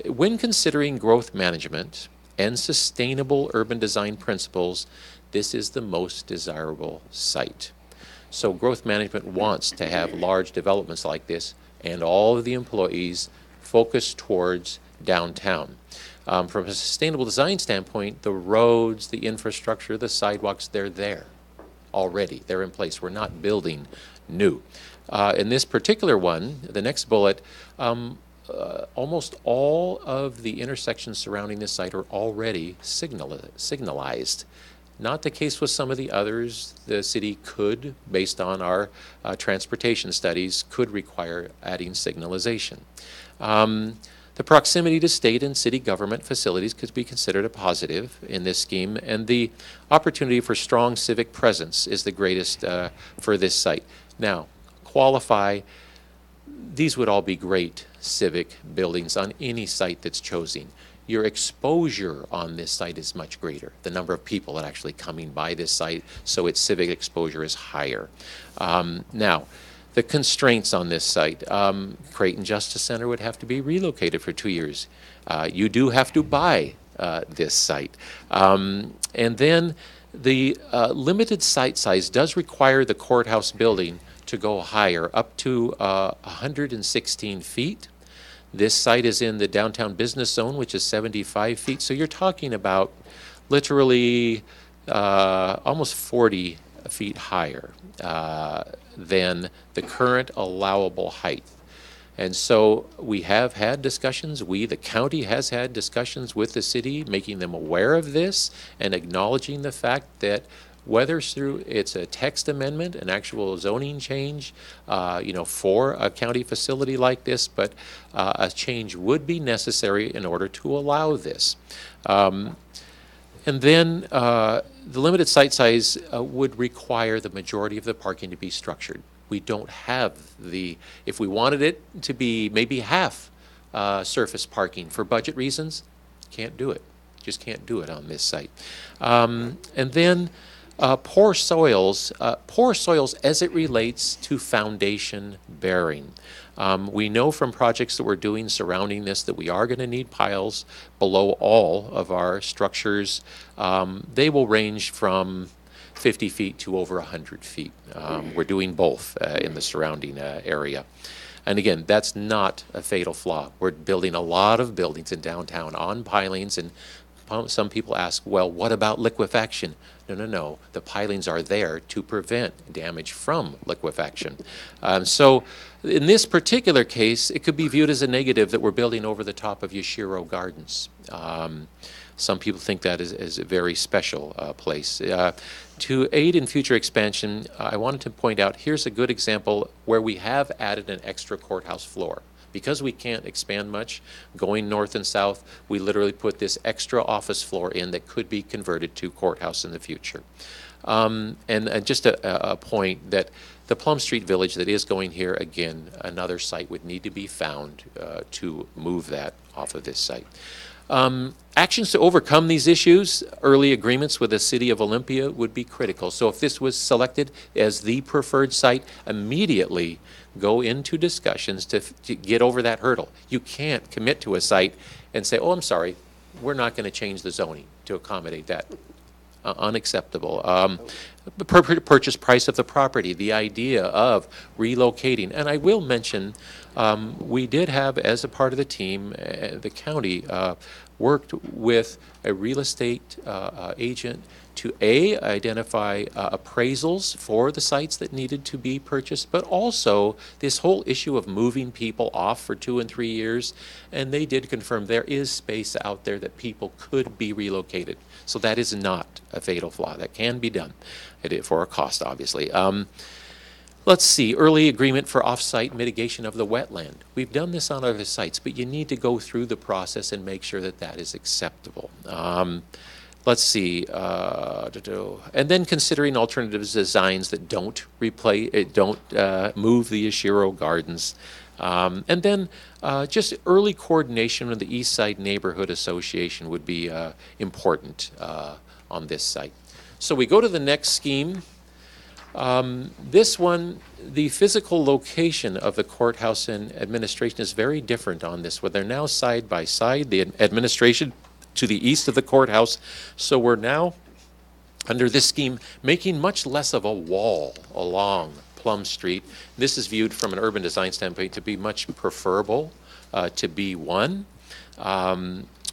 When considering growth management and sustainable urban design principles, this is the most desirable site. So growth management wants to have large developments like this and all of the employees focus towards downtown. From a sustainable design standpoint, the roads, the infrastructure, the sidewalks, they're there already. They're in place. We're not building new. In this particular one, the next bullet, almost all of the intersections surrounding this site are already signalized. Not the case with some of the others. The city could, based on our transportation studies, could require adding signalization. The proximity to state and city government facilities could be considered a positive in this scheme, and the opportunity for strong civic presence is the greatest for this site. Now, qualify, these would all be great civic buildings on any site that's chosen. Your exposure on this site is much greater. The number of people that are actually coming by this site, so its civic exposure is higher. Now, the constraints on this site, Creighton Justice Center would have to be relocated for 2 years. You do have to buy this site. And then the limited site size does require the courthouse building to go higher, up to 116 feet. This site is in the downtown business zone, which is 75 feet. So you're talking about literally almost 40 feet higher than the current allowable height. And so we have had discussions, the county has had discussions with the city, making them aware of this and acknowledging the fact that whether it's a text amendment, an actual zoning change, for a county facility like this, but a change would be necessary in order to allow this. And then the limited site size would require the majority of the parking to be structured. We don't have if we wanted it to be maybe half surface parking for budget reasons, can't do it. Just can't do it on this site. And then poor soils as it relates to foundation bearing. We know from projects that we're doing surrounding this that we are going to need piles below all of our structures. They will range from 50 feet to over 100 feet. We're doing both in the surrounding area. And again, that's not a fatal flaw. We're building a lot of buildings in downtown on pilings, and some people ask, well, what about liquefaction? No. The pilings are there to prevent damage from liquefaction. So in this particular case, it could be viewed as a negative that we're building over the top of Yashiro Gardens. Some people think that is a very special place. To aid in future expansion, I wanted to point out, here's a good example where we have added an extra courthouse floor. Because we can't expand much, going north and south, we literally put this extra office floor in that could be converted to courthouse in the future. And just a point that the Plum Street Village that is going here, again, another site would need to be found to move that off of this site. Actions to overcome these issues, early agreements with the city of Olympia would be critical. So if this was selected as the preferred site, immediately go into discussions to get over that hurdle. You can't commit to a site and say, oh, I'm sorry, we're not going to change the zoning to accommodate that. Unacceptable. The purchase price of the property, the idea of relocating. And I will mention, we did have, as a part of the team, the county worked with a real estate agent to identify appraisals for the sites that needed to be purchased, but also this whole issue of moving people off for 2 and 3 years. And they did confirm there is space out there that people could be relocated. So that is not a fatal flaw. That can be done for a cost, obviously. Let's see, early agreement for off-site mitigation of the wetland. We've done this on other sites, but you need to go through the process and make sure that that is acceptable. Let's see, and then considering alternative designs that don't move the Yashiro Gardens. And then just early coordination with the East Side Neighborhood Association would be important on this site. So we go to the next scheme. This one, the physical location of the courthouse and administration is very different on this one. They're now side by side, the administration to the east of the courthouse. So we're now, under this scheme, making much less of a wall along Plum Street. This is viewed from an urban design standpoint to be much preferable to B1.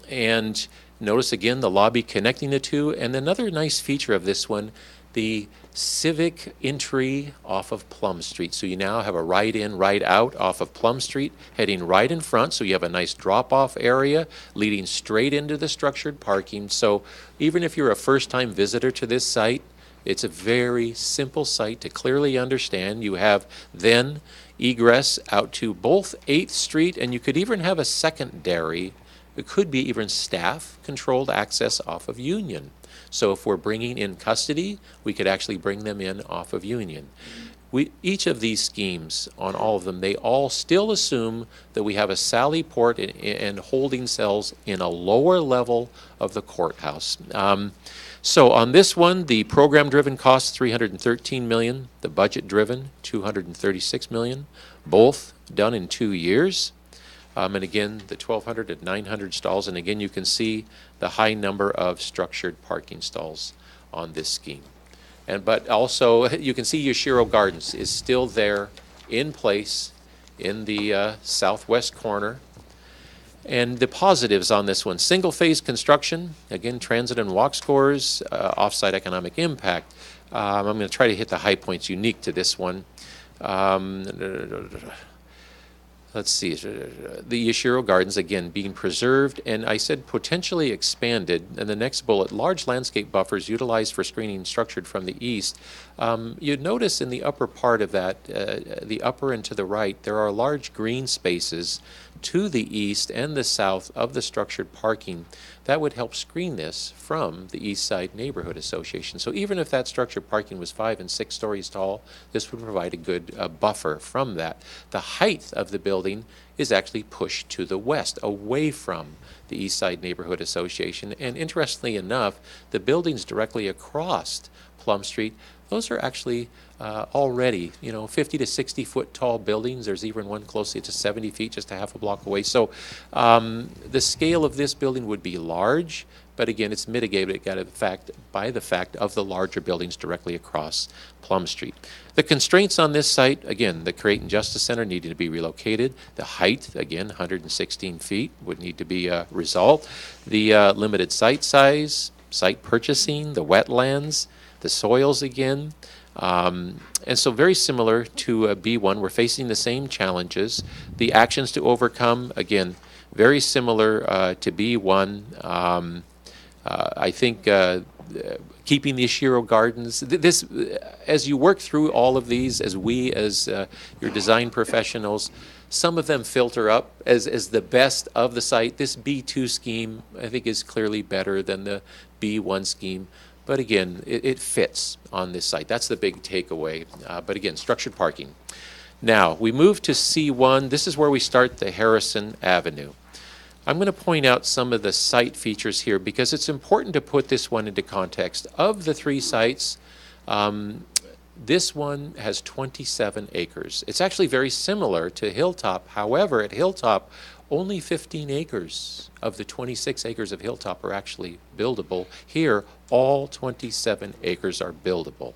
And notice again the lobby connecting the two. And another nice feature of this one, the civic entry off of Plum Street. So you now have a right in, right out off of Plum Street, heading right in front. So you have a nice drop-off area leading straight into the structured parking. So even if you're a first-time visitor to this site, it's a very simple site to clearly understand. You have then egress out to both 8th Street, and you could even have a secondary. It could be even staff-controlled access off of Union. So if we're bringing in custody, we could actually bring them in off of Union. Each of these schemes, on all of them, they all still assume that we have a sally port and holding cells in a lower level of the courthouse. So on this one, the program-driven cost $313 million, the budget-driven $236 million, both done in 2 years. And again, the 1,200 and 900 stalls. And again, you can see the high number of structured parking stalls on this scheme. But also, you can see Yashiro Gardens is still there in place in the southwest corner. And the positives on this one, single-phase construction, again, transit and walk scores, off-site economic impact. I'm going to try to hit the high points unique to this one. let's see, the Yashiro Gardens, again, being preserved, and I said potentially expanded. And the next bullet, large landscape buffers utilized for screening structured from the east. You'd notice in the upper part of that, the upper and to the right, there are large green spaces to the east and the south of the structured parking. That would help screen this from the East Side Neighborhood Association. So even if that structured parking was 5 and 6 stories tall, this would provide a good buffer from that. The height of the building is actually pushed to the west, away from the East Side Neighborhood Association. And interestingly enough, the buildings directly across Plum Street, those are actually already, 50 to 60 foot tall buildings. There's even one closely to 70 feet, just a half a block away. So the scale of this building would be large, but again, it's mitigated by the fact of the larger buildings directly across Plum Street. The constraints on this site, again, the Creighton Justice Center needing to be relocated. The height, again, 116 feet would need to be resolved. The limited site size, site purchasing, the wetlands, the soils again. And so very similar to B1, we're facing the same challenges. The actions to overcome, again, very similar to B1. I think keeping the Yashiro Gardens, this, as you work through all of these, as your design professionals, some of them filter up as the best of the site. This B2 scheme, I think, is clearly better than the B1 scheme. But again, it fits on this site. That's the big takeaway. But again, structured parking. Now, we move to C1. This is where we start the Harrison Avenue. I'm going to point out some of the site features here because it's important to put this one into context. Of the 3 sites, this one has 27 acres. It's actually very similar to Hilltop. However, at Hilltop, only 15 acres of the 26 acres of Hilltop are actually buildable. Here, all 27 acres are buildable.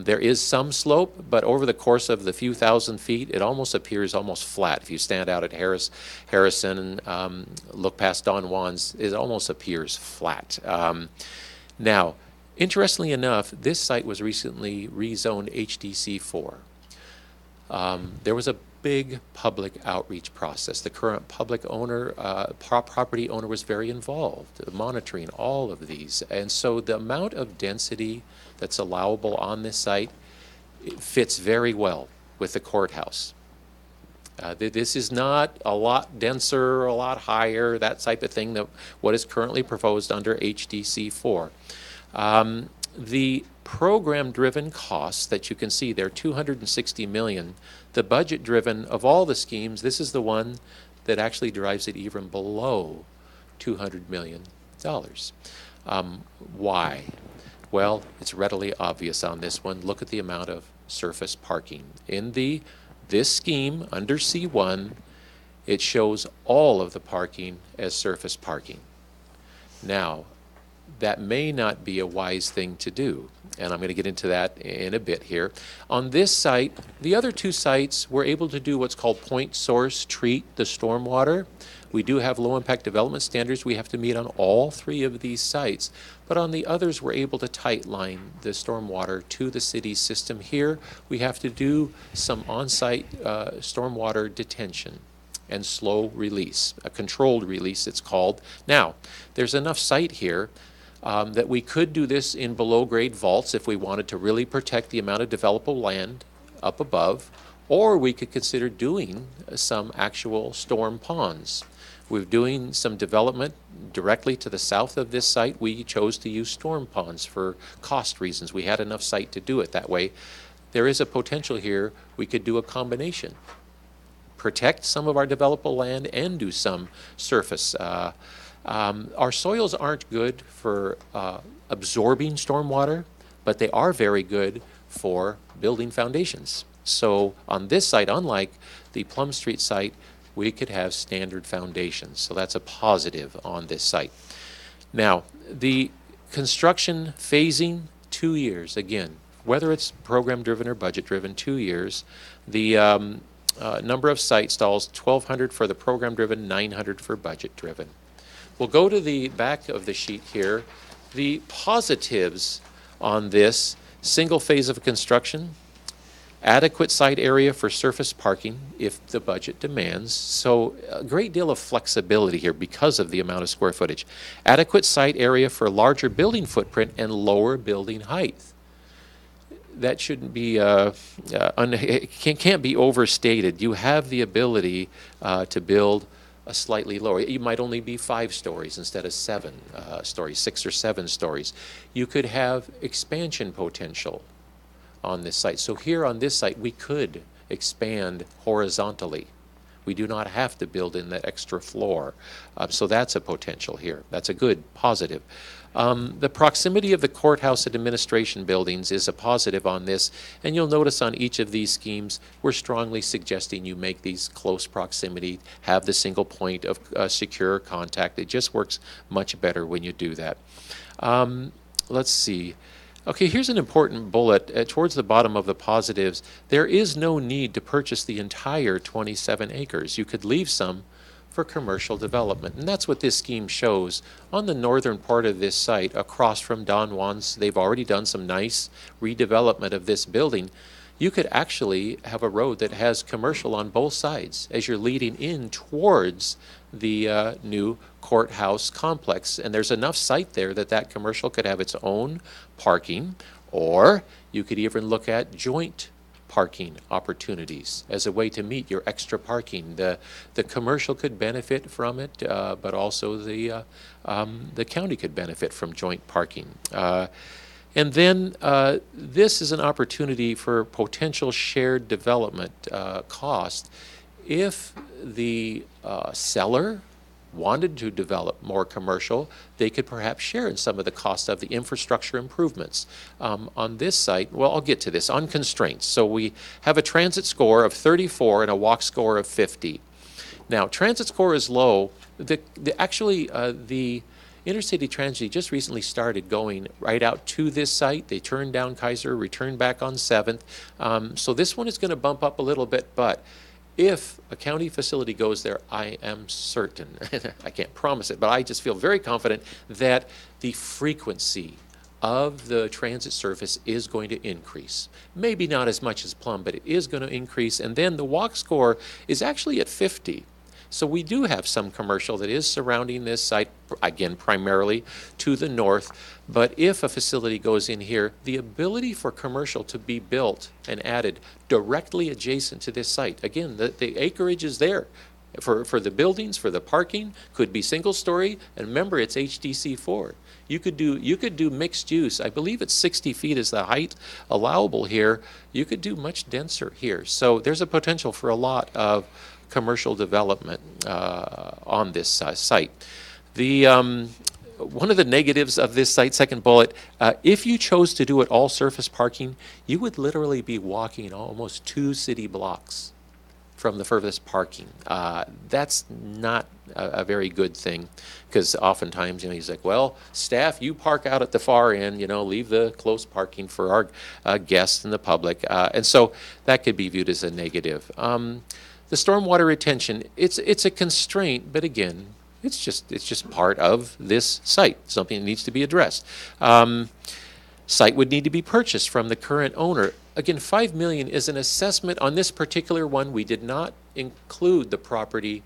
There is some slope, but over the course of the few thousand feet, it almost appears almost flat. If you stand out at Harrison and look past Don Juan's, it almost appears flat. Now, interestingly enough, this site was recently rezoned HDC4. There was a big public outreach process. The current public owner, property owner, was very involved, monitoring all of these. And so the amount of density that's allowable on this site, it fits very well with the courthouse. This is not a lot denser, a lot higher, that type of thing, that what is currently proposed under HDC4. The program-driven costs that you can see there, $260 million. The budget-driven of all the schemes, this is the one that actually drives it even below $200 million. Why? Well, it's readily obvious on this one. Look at the amount of surface parking. In this scheme, under C1, it shows all of the parking as surface parking. Now, that may not be a wise thing to do, and I'm going to get into that in a bit here. On this site, the other 2 sites were able to do what's called point source treat the stormwater. We do have low impact development standards we have to meet on all 3 of these sites, but on the others we're able to tight line the stormwater to the city's system. Here we have to do some on-site stormwater detention and slow release, a controlled release it's called. Now, there's enough site here that we could do this in below-grade vaults if we wanted to really protect the amount of developable land up above, or we could consider doing some actual storm ponds. We're doing some development directly to the south of this site. We chose to use storm ponds for cost reasons. We had enough site to do it that way. There is a potential here. We could do a combination. Protect some of our developable land and do some surface. Our soils aren't good for absorbing stormwater, but they are very good for building foundations. So on this site, unlike the Plum Street site, we could have standard foundations. So that's a positive on this site. Now, the construction phasing, 2 years. Again, whether it's program-driven or budget-driven, 2 years. The number of site stalls, 1,200 for the program-driven, 900 for budget-driven. We'll go to the back of the sheet here. The positives on this single phase of construction, Adequate site area for surface parking if the budget demands. So a great deal of flexibility here because of the amount of square footage. Adequate site area for larger building footprint and lower building height. That shouldn't be, it can't be overstated. You have the ability to build a slightly lower. You might only be 5 stories instead of 7 stories, 6 or 7 stories. You could have expansion potential on this site. So here on this site, we could expand horizontally. We do not have to build in that extra floor. So that's a potential here. That's a good positive. The proximity of the courthouse and administration buildings is a positive on this, and you'll notice on each of these schemes, we're strongly suggesting you make these close proximity, have the single point of secure contact. It just works much better when you do that. Let's see. Okay, here's an important bullet towards the bottom of the positives. There is no need to purchase the entire 27 acres. You could leave some for commercial development. And that's what this scheme shows. On the northern part of this site, across from Don Juan's, they've already done some nice redevelopment of this building. You could actually have a road that has commercial on both sides as you're leading in towards the new courthouse complex. And there's enough site there that that commercial could have its own parking, or you could even look at joint parking opportunities as a way to meet your extra parking. The commercial could benefit from it, but also the county could benefit from joint parking. And then this is an opportunity for potential shared development cost. If the seller wanted to develop more commercial, they could perhaps share in some of the cost of the infrastructure improvements. On this site, well, I'll get to this, on constraints. So we have a transit score of 34 and a walk score of 50. Now, transit score is low. The Intercity Transit just recently started going right out to this site. They turned down Kaiser, returned back on 7th. So this one is going to bump up a little bit, but if a county facility goes there, I am certain, I can't promise it, but I just feel very confident that the frequency of the transit service is going to increase. Maybe not as much as Plum, but it is going to increase. And then the walk score is actually at 50. So we do have some commercial that is surrounding this site, again, primarily to the north. But if a facility goes in here, the ability for commercial to be built and added directly adjacent to this site, again, the acreage is there for the buildings, for the parking, could be single story, and remember, it's HDC4. You could do mixed use. I believe it's 60 feet is the height allowable here. You could do much denser here. So there's a potential for a lot of commercial development on this site. One of the negatives of this site, second bullet, if you chose to do it all surface parking, you would literally be walking almost 2 city blocks from the furthest parking. That's not a very good thing, because oftentimes, he's like, well, staff, you park out at the far end, leave the close parking for our guests and the public. And so that could be viewed as a negative. The stormwater retention, it's a constraint, but again, it's just part of this site, something that needs to be addressed. Site would need to be purchased from the current owner. Again, $5 million is an assessment on this particular one. We did not include the property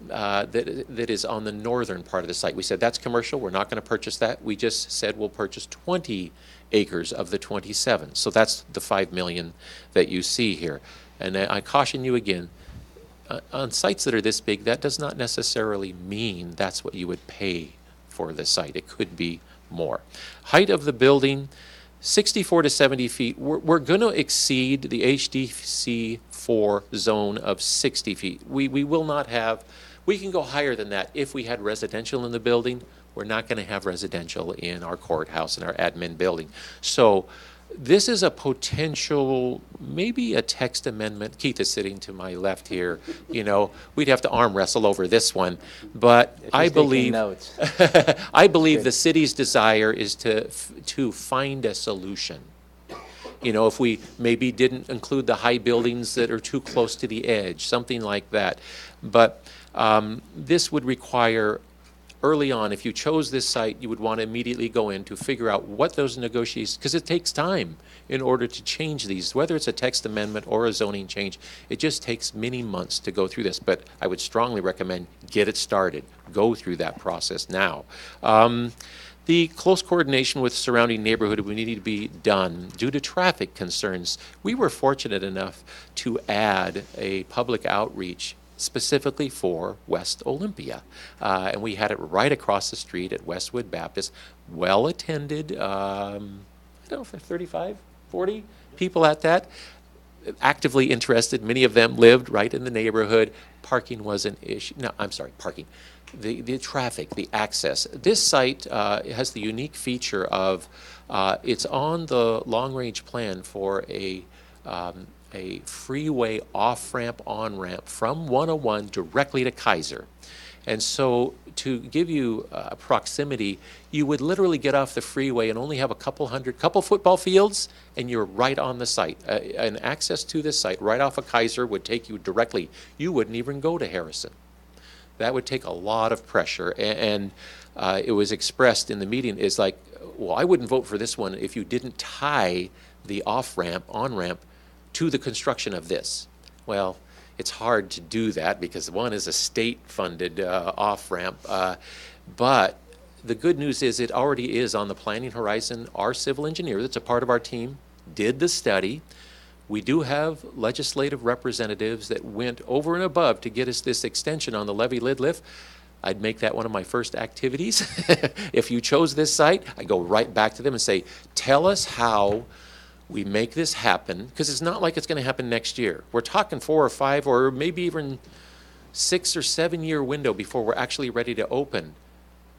that is on the northern part of the site. We said that's commercial. We're not going to purchase that. We just said we'll purchase 20 acres of the 27. So that's the $5 million that you see here. And I caution you again, on sites that are this big, that does not necessarily mean that's what you would pay for the site. It could be more. Height of the building, 64 to 70 feet. We're going to exceed the HDC4 zone of 60 feet. We will not have, we can go higher than that if we had residential in the building. We're not going to have residential in our courthouse and our admin building. So this is a potential, maybe a text amendment. Keith is sitting to my left here. We'd have to arm wrestle over this one, but I believe I believe the city's desire is to find a solution. If we maybe didn't include the high buildings that are too close to the edge, something like that. But this would require early on, if you chose this site, you would want to immediately go in to figure out what those negotiations, because it takes time in order to change these, whether it's a text amendment or a zoning change. It just takes many months to go through this, but I would strongly recommend get it started. Go through that process now. The close coordination with surrounding neighborhood would need to be done due to traffic concerns. We were fortunate enough to add a public outreach specifically for West Olympia. And we had it right across the street at Westwood Baptist, well attended, I don't know, for 35, 40 people at that, actively interested. Many of them lived right in the neighborhood. Parking was an issue. No, I'm sorry, parking. The traffic, the access. This site has the unique feature of it's on the long-range plan for a freeway off-ramp, on-ramp from 101 directly to Kaiser. And so to give you proximity, you would literally get off the freeway and only have a couple football fields, and you're right on the site. And access to this site right off of Kaiser would take you directly. You wouldn't even go to Harrison. That would take a lot of pressure. And it was expressed in the meeting is like, well, I wouldn't vote for this one if you didn't tie the off-ramp, on-ramp to the construction of this. Well, it's hard to do that because one is a state-funded off-ramp. But the good news is it already is on the planning horizon. Our civil engineer that's a part of our team did the study. We do have legislative representatives that went over and above to get us this extension on the levee lid lift. I'd make that one of my first activities. If you chose this site, I go right back to them and say, tell us how we make this happen, because it's not like it's going to happen next year. We're talking 4 or 5 or maybe even 6 or 7 year window before we're actually ready to open.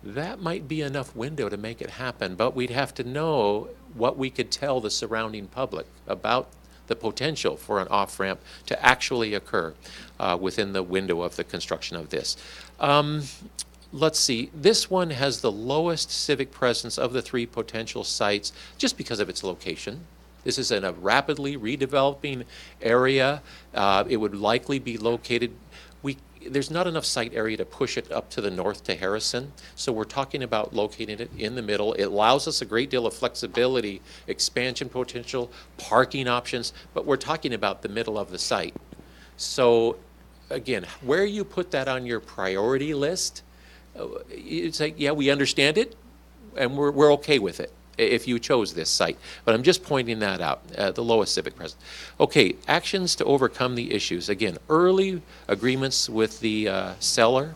That might be enough window to make it happen, but we'd have to know what we could tell the surrounding public about the potential for an off-ramp to actually occur within the window of the construction of this. Let's see, this one has the lowest civic presence of the 3 potential sites just because of its location. This is in a rapidly redeveloping area. It would likely be located, there's not enough site area to push it up to the north to Harrison, so we're talking about locating it in the middle. It allows us a great deal of flexibility, expansion potential, parking options, but we're talking about the middle of the site. So again, where you put that on your priority list, it's like, yeah, we understand it, and we're okay with it if you chose this site. But I'm just pointing that out, the lowest civic presence. Okay, actions to overcome the issues. Again, early agreements with the seller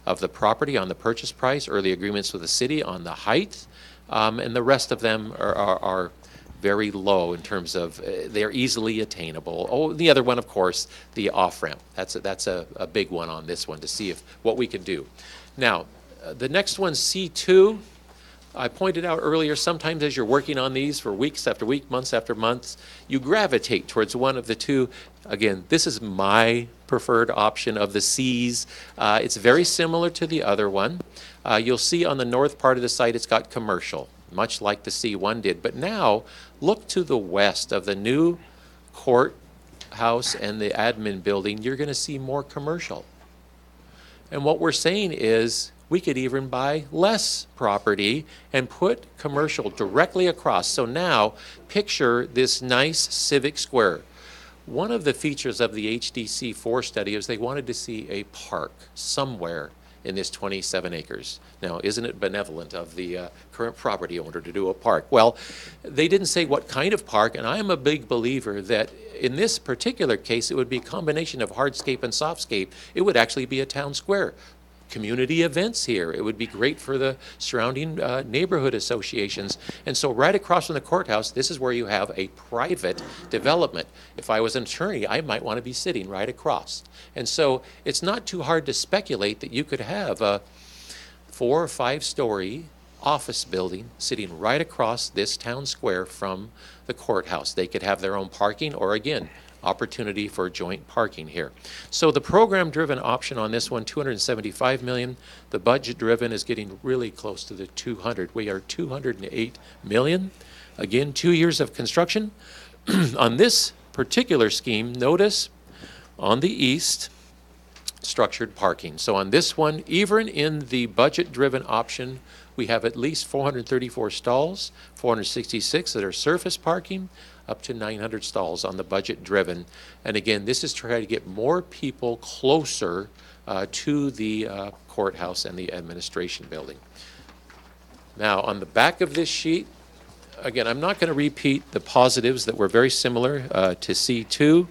of the property on the purchase price, early agreements with the city on the height, and the rest of them are very low in terms of they're easily attainable. Oh, the other one, of course, the off-ramp. That's a big one on this one to see what we can do. Now, the next one, C2, I pointed out earlier, sometimes as you're working on these for weeks after week, months after months, you gravitate towards one of the two. Again, this is my preferred option of the Cs. It's very similar to the other one. You'll see on the north part of the site it's got commercial, much like the C1 did. But now, look to the west of the new courthouse and the admin building, you're going to see more commercial. And what we're saying is, we could even buy less property and put commercial directly across. So now, picture this nice civic square. One of the features of the HDC4 study is they wanted to see a park somewhere in this 27 acres. Now, isn't it benevolent of the current property owner to do a park? Well, they didn't say what kind of park, and I'm a big believer that in this particular case, it would be a combination of hardscape and softscape. It would actually be a town square. Community events here. It would be great for the surrounding neighborhood associations. And so right across from the courthouse, this is where you have a private development. If I was an attorney, I might want to be sitting right across. And so it's not too hard to speculate that you could have a 4 or 5 story office building sitting right across this town square from the courthouse. They could have their own parking, or again, opportunity for joint parking here. So the program-driven option on this one, $275 million. The budget-driven is getting really close to the 200. We are $208 million. Again, 2 years of construction. On this particular scheme, notice on the east, structured parking. So on this one, even in the budget-driven option, we have at least 434 stalls, 466 that are surface parking, up to 900 stalls on the budget-driven. And again, this is trying to get more people closer to the courthouse and the administration building. Now, on the back of this sheet, again, I'm not going to repeat the positives that were very similar to C2.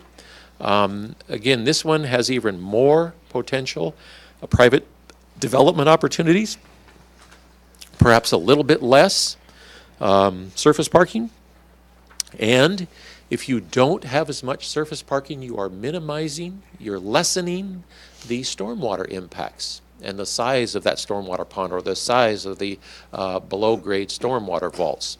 Again, this one has even more potential, private development opportunities, perhaps a little bit less surface parking. And if you don't have as much surface parking, you are minimizing, you're lessening the stormwater impacts and the size of that stormwater pond or the size of the below-grade stormwater vaults.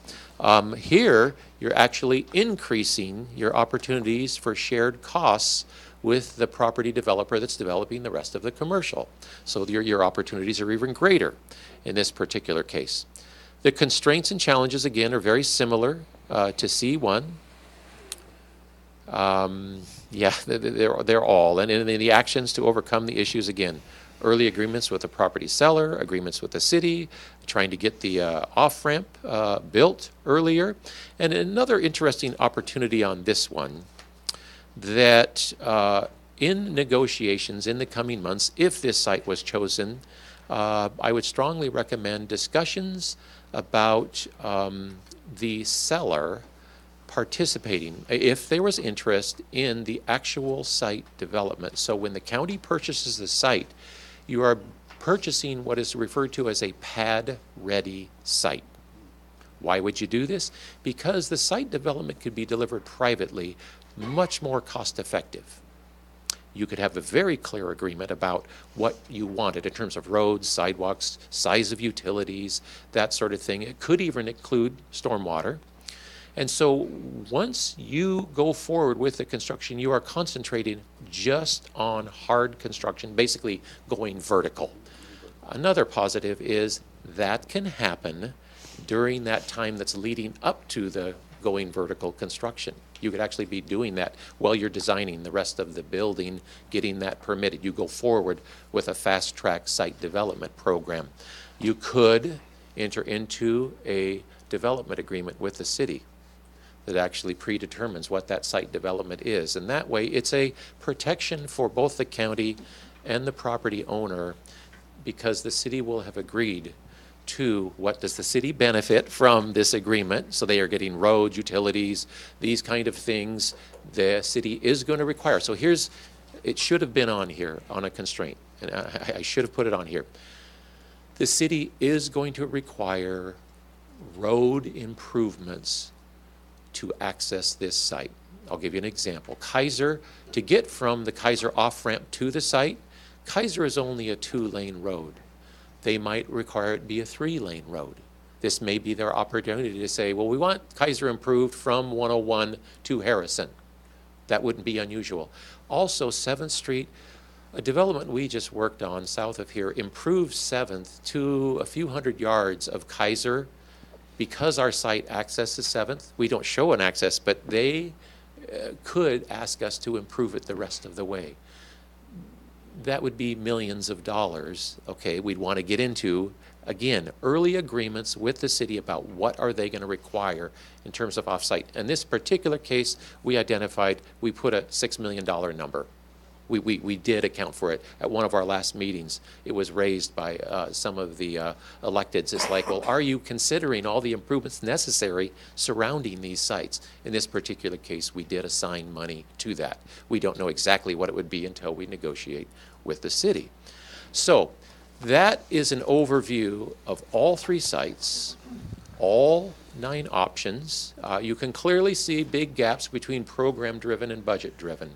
Here, you're actually increasing your opportunities for shared costs with the property developer that's developing the rest of the commercial. So your opportunities are even greater in this particular case. The constraints and challenges, again, are very similar to C1. Yeah, they're all. And in the actions to overcome the issues, again, early agreements with the property seller, agreements with the city, trying to get the off-ramp built earlier. And another interesting opportunity on this one, that in negotiations in the coming months, if this site was chosen, I would strongly recommend discussions about the seller participating, if there was interest in the actual site development. So when the county purchases the site, you are purchasing what is referred to as a pad-ready site. Why would you do this? Because the site development could be delivered privately, much more cost-effective. You could have a very clear agreement about what you wanted in terms of roads, sidewalks, size of utilities, that sort of thing. It could even include stormwater. And so once you go forward with the construction, you are concentrating just on hard construction, basically going vertical. Another positive is that can happen during that time that's leading up to the going vertical construction. You could actually be doing that while you're designing the rest of the building, getting that permitted. You go forward with a fast-track site development program. You could enter into a development agreement with the city that actually predetermines what that site development is. And that way, it's a protection for both the county and the property owner, because the city will have agreed to what does the city benefit from this agreement. So they are getting roads, utilities, these kind of things the city is going to require. So here's, it should have been on here on a constraint, and I should have put it on here. The city is going to require road improvements to access this site. I'll give you an example. Kaiser, to get from the Kaiser off-ramp to the site, Kaiser is only a 2-lane road. They might require it be a 3-lane road. This may be their opportunity to say, well, we want Kaiser improved from 101 to Harrison. That wouldn't be unusual. Also, 7th Street, a development we just worked on south of here, improved 7th to a few hundred yards of Kaiser. Because our site accesses 7th, we don't show an access, but they could ask us to improve it the rest of the way. That would be millions of dollars. Okay, we'd want to get into, again, early agreements with the city about what are they going to require in terms of off-site. In this particular case, we identified, we put a $6 million number. We did account for it. At one of our last meetings, it was raised by some of the electeds. It's like, well, are you considering all the improvements necessary surrounding these sites? In this particular case, we did assign money to that. We don't know exactly what it would be until we negotiate with the city. So that is an overview of all 3 sites, all 9 options. You can clearly see big gaps between program-driven and budget-driven.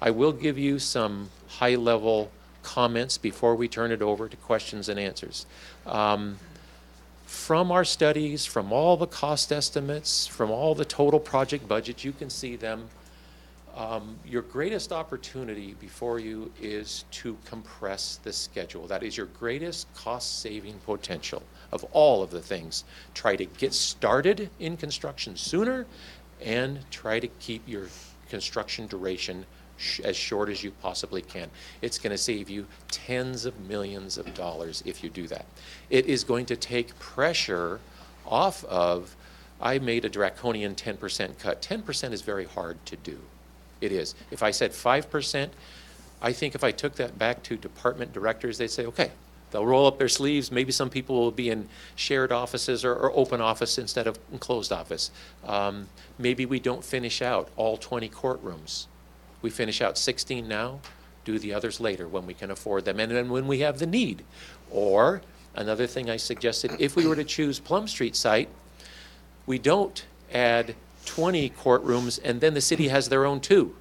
I will give you some high-level comments before we turn it over to questions and answers. From our studies, from all the cost estimates, from all the total project budgets, you can see them. Your greatest opportunity before you is to compress the schedule. That is your greatest cost-saving potential of all of the things. Try to get started in construction sooner and try to keep your construction duration as short as you possibly can. It's going to save you tens of millions of dollars if you do that. It is going to take pressure off of, I made a draconian 10% cut. 10% is very hard to do. It is. If I said 5%, I think if I took that back to department directors, they'd say, okay, they'll roll up their sleeves. Maybe some people will be in shared offices or open office instead of closed office. Maybe we don't finish out all 20 courtrooms. We finish out 16 now, do the others later when we can afford them and then when we have the need. Or another thing I suggested, if we were to choose Plum Street site, we don't add 20 courtrooms and then the city has their own 2.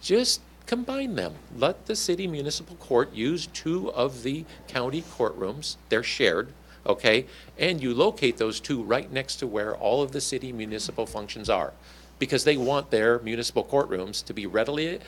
Just combine them. Let the city municipal court use 2 of the county courtrooms. They're shared, okay? And you locate those 2 right next to where all of the city municipal functions are, because they want their municipal courtrooms to be readily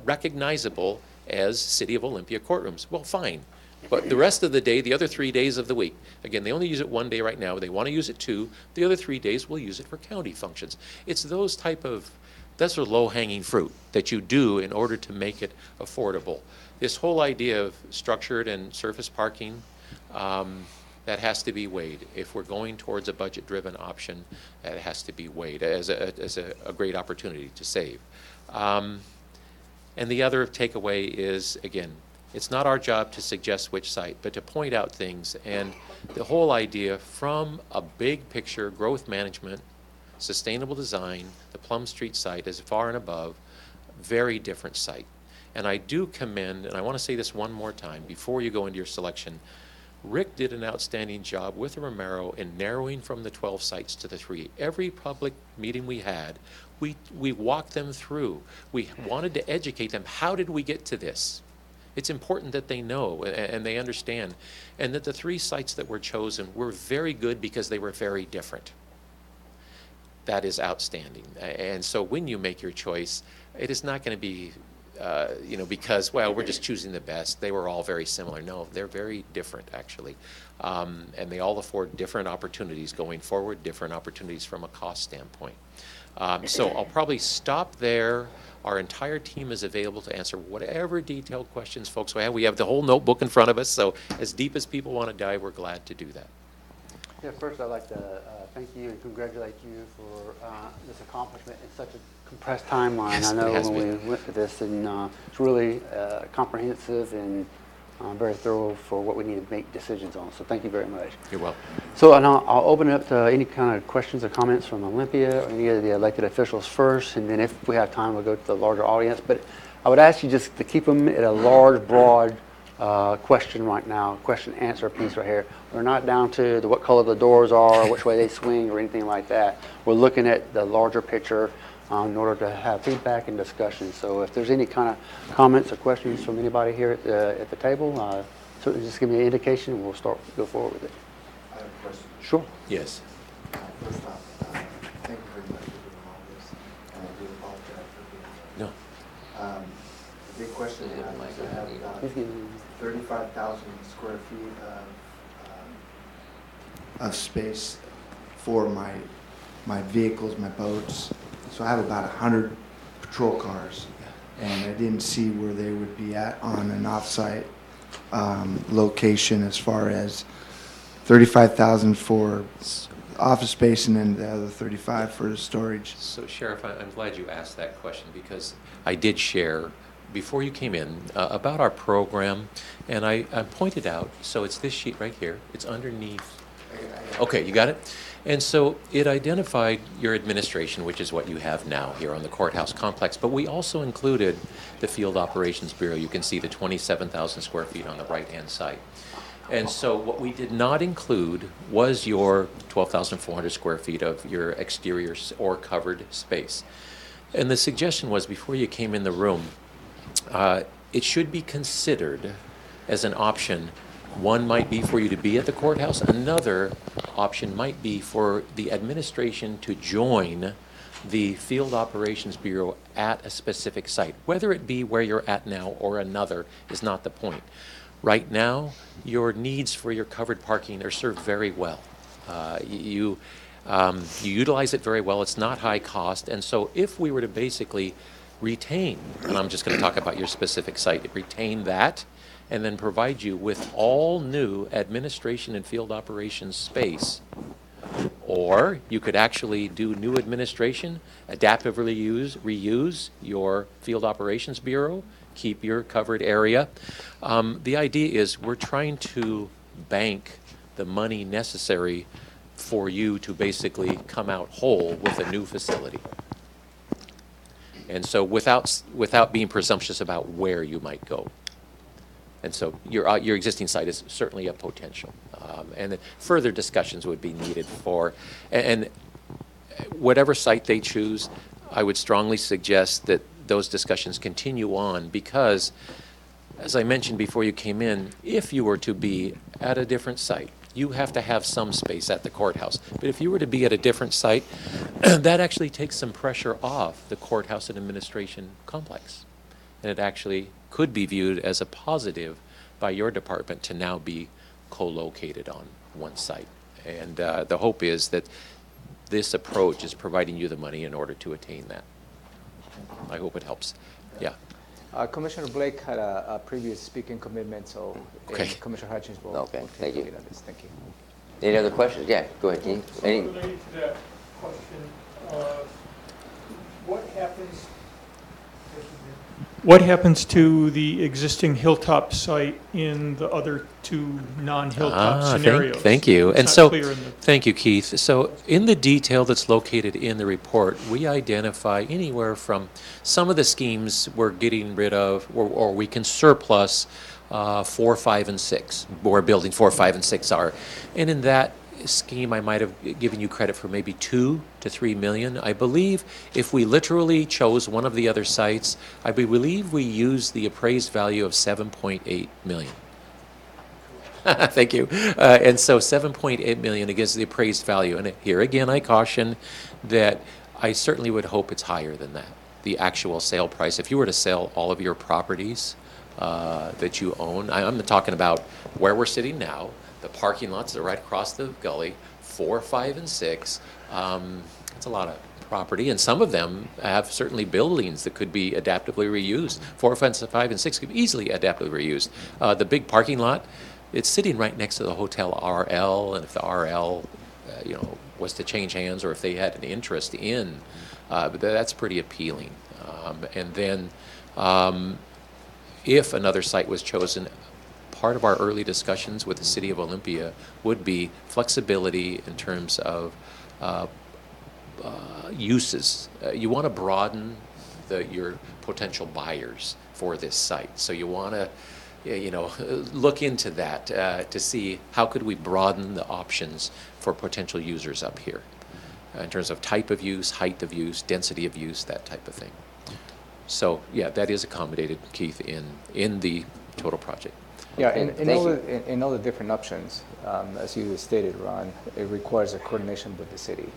recognizable as City of Olympia courtrooms. Well, fine. But the rest of the day, the other 3 days of the week, again, they only use it 1 day right now. They want to use it 2. The other 3 days, we'll use it for county functions. It's those type of, that's a low-hanging fruit that you do in order to make it affordable. This whole idea of structured and surface parking, that has to be weighed. If we're going towards a budget-driven option, that has to be weighed as a great opportunity to save. And the other takeaway is, again, it's not our job to suggest which site, but to point out things. And the whole idea from a big picture, growth management, sustainable design, the Plum Street site is far and above, very different site. And I do commend, and I want to say this one more time before you go into your selection, Rick did an outstanding job with Romero in narrowing from the 12 sites to the 3. Every public meeting we had, we walked them through. We wanted to educate them. How did we get to this? It's important that they know and they understand, and that the 3 sites that were chosen were very good because they were very different. That is outstanding. And so when you make your choice, it is not going to be, because, well, we're just choosing the best. They were all very similar. No, they're very different, actually. And they all afford different opportunities going forward, different opportunities from a cost standpoint. So I'll probably stop there. Our entire team is available to answer whatever detailed questions folks have. We have the whole notebook in front of us, so as deep as people want to dive, we're glad to do that. Yeah, first I'd like to thank you and congratulate you for this accomplishment in such a compressed timeline. Yes, I know it has when been. we went to this, and it's really comprehensive and very thorough for what we need to make decisions on. So thank you very much. You're welcome. So and I'll open it up to any kind of questions or comments from Olympia or any of the elected officials first, and then if we have time, we'll go to the larger audience. But I would ask you just to keep them at a large, broad question right now, question-answer piece right here. We're not down to what color the doors are, which way they swing, or anything like that. We're looking at the larger picture in order to have feedback and discussion. So if there's any kind of comments or questions from anybody here at the table, certainly just give me an indication and we'll go forward with it. I have a question. Sure. Yes. First off, thank you very much for doing all this, and I do apologize for being No. The big question I have is I have about 35,000 square feet of space for my vehicles, my boats. So I have about 100 patrol cars, and I didn't see where they would be at on an off-site location as far as 35,000 for office space and then the other 35 for the storage. So Sheriff, I'm glad you asked that question because I did share before you came in about our program, and I pointed out, so it's this sheet right here, it's underneath. Okay, you got it? And so it identified your administration, which is what you have now here on the courthouse complex, but we also included the Field Operations Bureau. You can see the 27,000 square feet on the right-hand side. And so what we did not include was your 12,400 square feet of your exterior or covered space. And the suggestion was, before you came in the room, it should be considered as an option. One might be for you to be at the courthouse. Another option might be for the administration to join the Field Operations Bureau at a specific site. Whether it be where you're at now or another is not the point. Right now, your needs for your covered parking are served very well. You utilize it very well. It's not high cost. And so if we were to basically retain, and I'm just going to talk about your specific site, retain that, and then provide you with all new administration and field operations space. Or you could actually do new administration, adaptively reuse your field operations bureau, keep your covered area. The idea is we're trying to bank the money necessary for you to basically come out whole with a new facility. And so without being presumptuous about where you might go. And so your existing site is certainly a potential. And then further discussions would be needed for, and whatever site they choose, I would strongly suggest that those discussions continue on, because, as I mentioned before you came in, if you were to be at a different site, you have to have some space at the courthouse. But if you were to be at a different site, that actually takes some pressure off the courthouse and administration complex. And it actually could be viewed as a positive by your department to now be co-located on one site. And the hope is that this approach is providing you the money in order to attain that. I hope it helps. Yeah. Commissioner Blake had a previous speaking commitment, so Okay. Commissioner Hutchins will Thank you. lead on this. Thank you. Any other questions? Yeah, go ahead, Dean. Related to that question, what happens to the existing hilltop site in the other two non-hilltop scenarios? Thank you. It's And not so, clear in the- thank you, Keith. So in the detail that's located in the report, we identify anywhere from some of the schemes we're getting rid of, or we can surplus 4, 5, and 6, where building 4, 5, and 6 are. And in that scheme, I might have given you credit for maybe $2 to $3 million. I believe if we literally chose one of the other sites, I believe we used the appraised value of $7.8 million. Thank you. And so $7.8 million against the appraised value. And here again, I caution that I certainly would hope it's higher than that, the actual sale price. If you were to sell all of your properties that you own, I'm talking about where we're sitting now, the parking lots are right across the gully, 4, 5, and 6. It's a lot of property, and some of them have certainly buildings that could be adaptively reused. 4, 5, and 6 could be easily adaptively reused. The big parking lot, it's sitting right next to the Hotel RL, and if the RL, was to change hands, or if they had an interest in, that's pretty appealing. And then, if another site was chosen, part of our early discussions with the City of Olympia would be flexibility in terms of uses. You want to broaden your potential buyers for this site. So you want to, look into that to see how could we broaden the options for potential users up here in terms of type of use, height of use, density of use, that type of thing. So yeah, that is accommodated, Keith, in the total project. Yeah, in all the different options, as you stated, Ron, it requires a coordination with the city.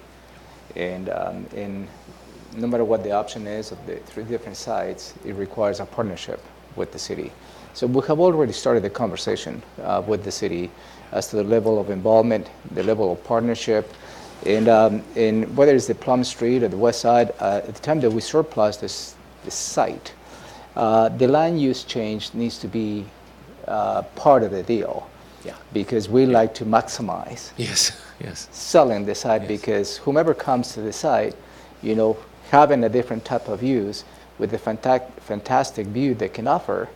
And no matter what the option is of the 3 different sites, it requires a partnership with the city. So we have already started the conversation with the city as to the level of involvement, the level of partnership, and whether it's the Plum Street or the west side, at the time that we surplus this site, the land use change needs to be part of the deal. Yeah. Because we like to maximize selling the site, because whomever comes to the site, having a different type of use with the fantastic view they can offer,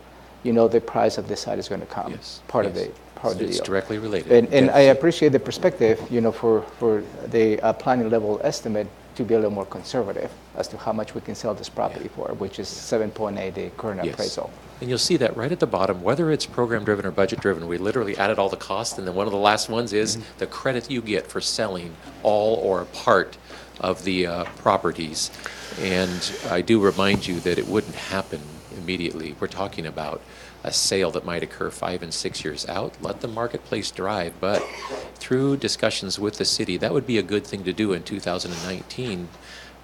the price of the site is going to come. Part of the deal. It's directly related. And I appreciate the perspective, for the planning level estimate to be a little more conservative as to how much we can sell this property for, which is 7.8, the current appraisal. And you'll see that right at the bottom, whether it's program-driven or budget-driven, we literally added all the costs, and then one of the last ones is the credit you get for selling all or a part of the properties. And I do remind you that it wouldn't happen immediately. We're talking about a sale that might occur 5 and 6 years out. Let the marketplace drive, but through discussions with the city, that would be a good thing to do in 2019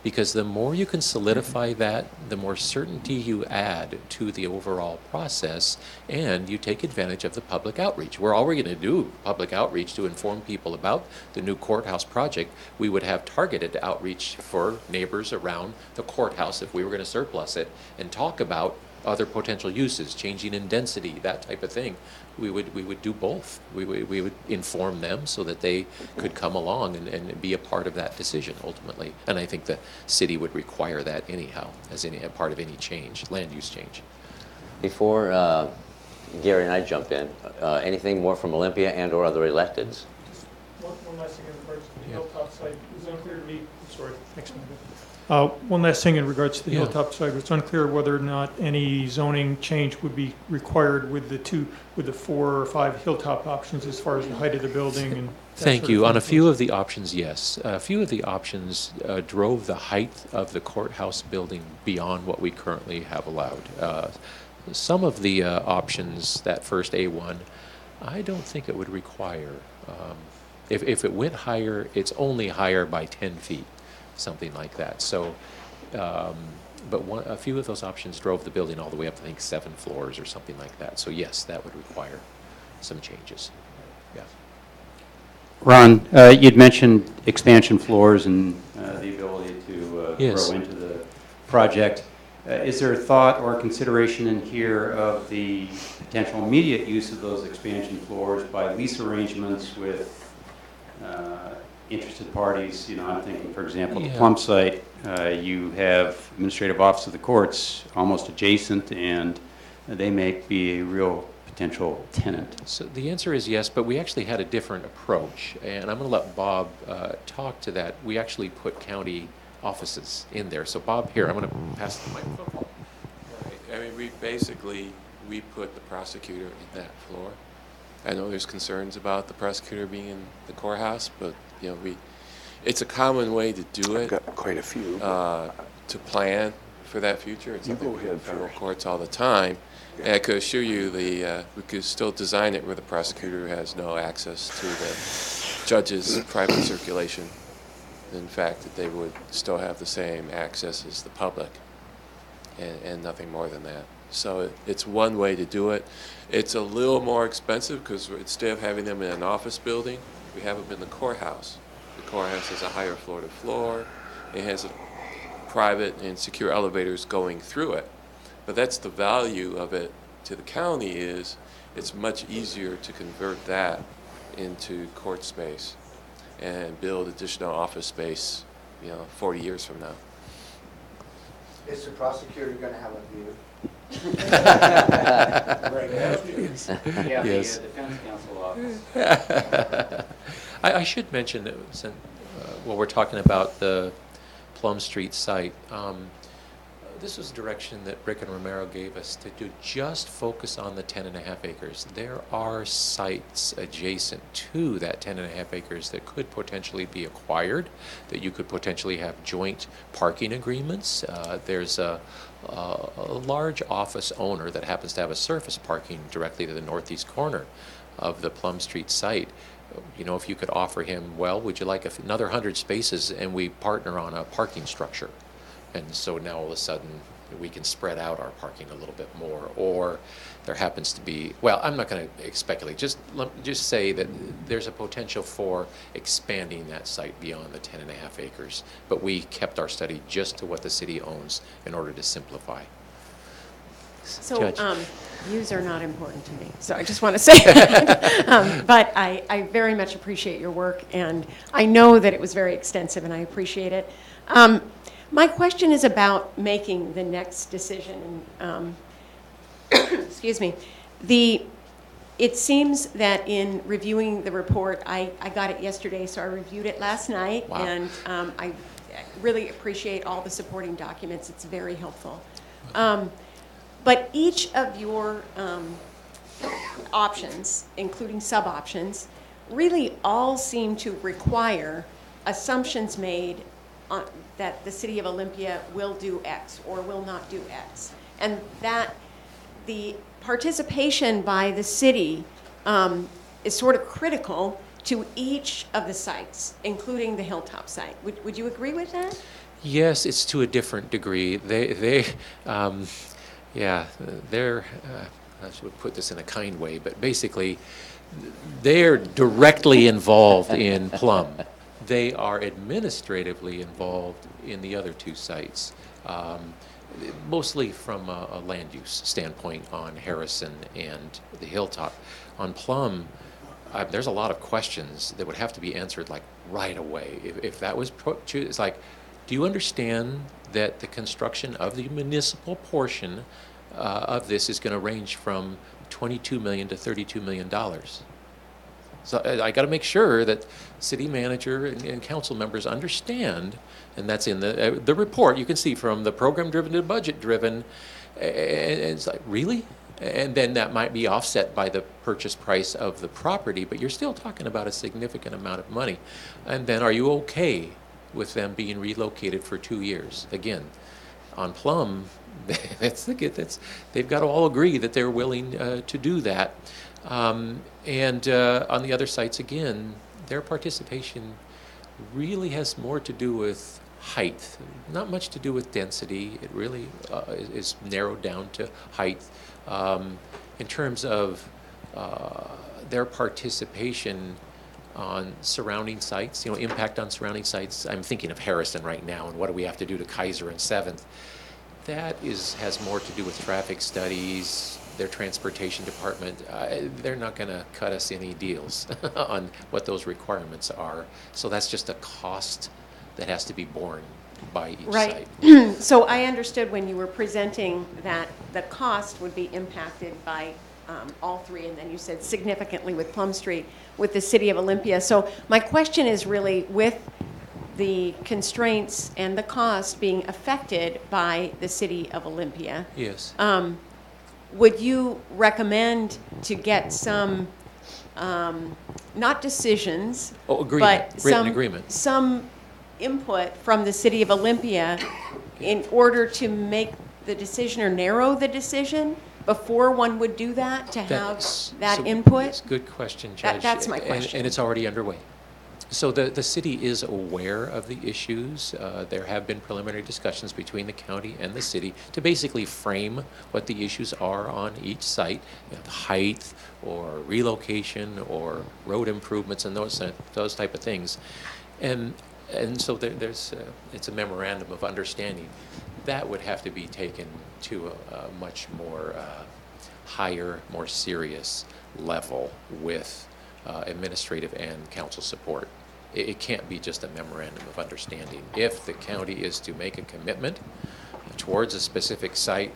Because the more you can solidify that, the more certainty you add to the overall process, and you take advantage of the public outreach. We're already going to do public outreach to inform people about the new courthouse project. We would have targeted outreach for neighbors around the courthouse if we were going to surplus it, and talk about other potential uses, changing in density, that type of thing. We would do both. We would inform them so that they could come along and be a part of that decision ultimately. And I think the city would require that anyhow, as a part of any change, land use change. Before Gary and I jump in, anything more from Olympia and or other electeds? One last thing in regards to the hilltop site. It was unclear to me, sorry, next one. One last thing in regards to the hilltop site. It's unclear whether or not any zoning change would be required with the 4 or 5 hilltop options as far as the height of the building and Thank you. On a few of the options, yes. A few of the options drove the height of the courthouse building beyond what we currently have allowed. Some of the options, that first A1, I don't think it would require. If it went higher, it's only higher by 10 feet. Something like that. So, but a few of those options drove the building all the way up, I think 7 floors or something like that. So yes, that would require some changes. Yeah. Ron, you'd mentioned expansion floors and the ability to grow into the project. Is there a thought or consideration in here of the potential immediate use of those expansion floors by lease arrangements with interested parties? You know, I'm thinking, for example, the Plum site, you have administrative office of the courts almost adjacent, and they may be a real potential tenant. So the answer is yes, but we actually had a different approach, and I'm going to let Bob talk to that. We actually put county offices in there. So Bob, here, I'm going to pass the microphone. Right. I mean, we put the prosecutor in that floor. I know there's concerns about the prosecutor being in the courthouse, but you know, it's a common way to do it. I've got quite a few. To plan for that future. It's something we do in federal courts all the time. And I could assure you, we could still design it where the prosecutor has no access to the judge's private circulation. In fact, that they would still have the same access as the public, and nothing more than that. So it's one way to do it. It's a little more expensive because instead of having them in an office building, we have them in the courthouse. The courthouse has a higher floor-to-floor. It has private and secure elevators going through it. But that's the value of it to the county, is it's much easier to convert that into court space and build additional office space, 40 years from now. Is the prosecutor going to have a view? Yeah, yes. The defense counsel office. I should mention that while we're talking about the Plum Street site, this was a direction that Rick and Romero gave us to just focus on the 10.5 acres. There are sites adjacent to that 10.5 acres that could potentially be acquired, that you could potentially have joint parking agreements. There's a large office owner that happens to have a surface parking directly to the northeast corner of the Plum Street site. If you could offer him, well, would you like another 100 spaces, and we partner on a parking structure. And so now all of a sudden we can spread out our parking a little bit more. Or there happens to be, well, I'm not going to speculate, just say that there's a potential for expanding that site beyond the 10.5 acres. But we kept our study just to what the city owns in order to simplify. So Judge. views are not important to me, so I just want to say that. But I very much appreciate your work, and I know that it was very extensive, and I appreciate it. My question is about making the next decision. Excuse me. It seems that in reviewing the report, I got it yesterday, so I reviewed it last night. Wow. And I really appreciate all the supporting documents. It's very helpful. But each of your options, including sub-options, really all seem to require assumptions made that the city of Olympia will do X or will not do X. And that the participation by the city is sort of critical to each of the sites, including the Hilltop site. Would you agree with that? Yes, it's to a different degree. Yeah, they're, I should put this in a kind way, but basically, they're directly involved in Plum. They are administratively involved in the other two sites, mostly from a land use standpoint on Harrison and the Hilltop. On Plum, there's a lot of questions that would have to be answered like right away. If that was it's like, do you understand that the construction of the municipal portion of this is going to range from $22 million to $32 million? So I got to make sure that city manager and council members understand, and that's in the report. You can see from the program-driven to budget-driven, and it's like, really? And then that might be offset by the purchase price of the property, but you're still talking about a significant amount of money. And then are you okay with them being relocated for 2 years? Again, on Plum, they've got to all agree that they're willing to do that. And on the other sites, again, their participation really has more to do with height, not much to do with density. It really is narrowed down to height. In terms of their participation on surrounding sites, impact on surrounding sites. I'm thinking of Harrison right now, and what do we have to do to Kaiser and 7th? That has more to do with traffic studies, their transportation department. They're not going to cut us any deals on what those requirements are. So that's just a cost that has to be borne by each right. site. So I understood when you were presenting that the cost would be impacted by all three, and then you said significantly with Plum Street, with the city of Olympia. So my question is really, with the constraints and the cost being affected by the city of Olympia, yes. Would you recommend to get some, not decisions, agreement, but written agreement. some input from the city of Olympia in order to make the decision or narrow the decision before one would do that, to have that input? That's a good question, Judge. That's my question. And it's already underway. So the city is aware of the issues. There have been preliminary discussions between the county and the city to basically frame what the issues are on each site, the height or relocation or road improvements and those type of things. And so there's it's a memorandum of understanding. That would have to be taken to a much more higher, more serious level with administrative and council support. It can't be just a memorandum of understanding. If the county is to make a commitment towards a specific site,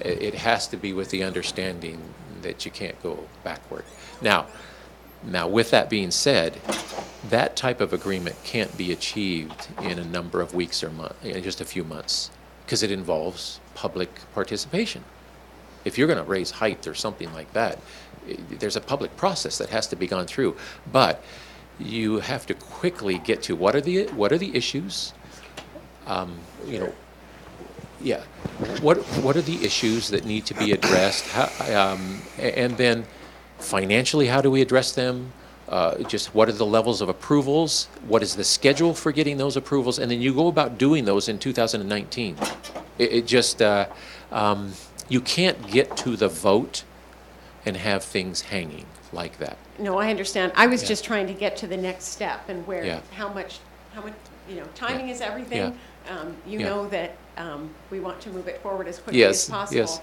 it has to be with the understanding that you can't go backward. Now with that being said, that type of agreement can't be achieved in a number of weeks or just a few months, because it involves public participation. If you're going to raise height or something like that, there's a public process that has to be gone through. But you have to quickly get to what are the issues, what are the issues that need to be addressed, and then financially, how do we address them? Just what are the levels of approvals? What is the schedule for getting those approvals? And then you go about doing those in 2019. You can't get to the vote and have things hanging like that. No, I understand. I was just trying to get to the next step, and where, how much, timing is everything. You know that we want to move it forward as quickly as possible. Yes.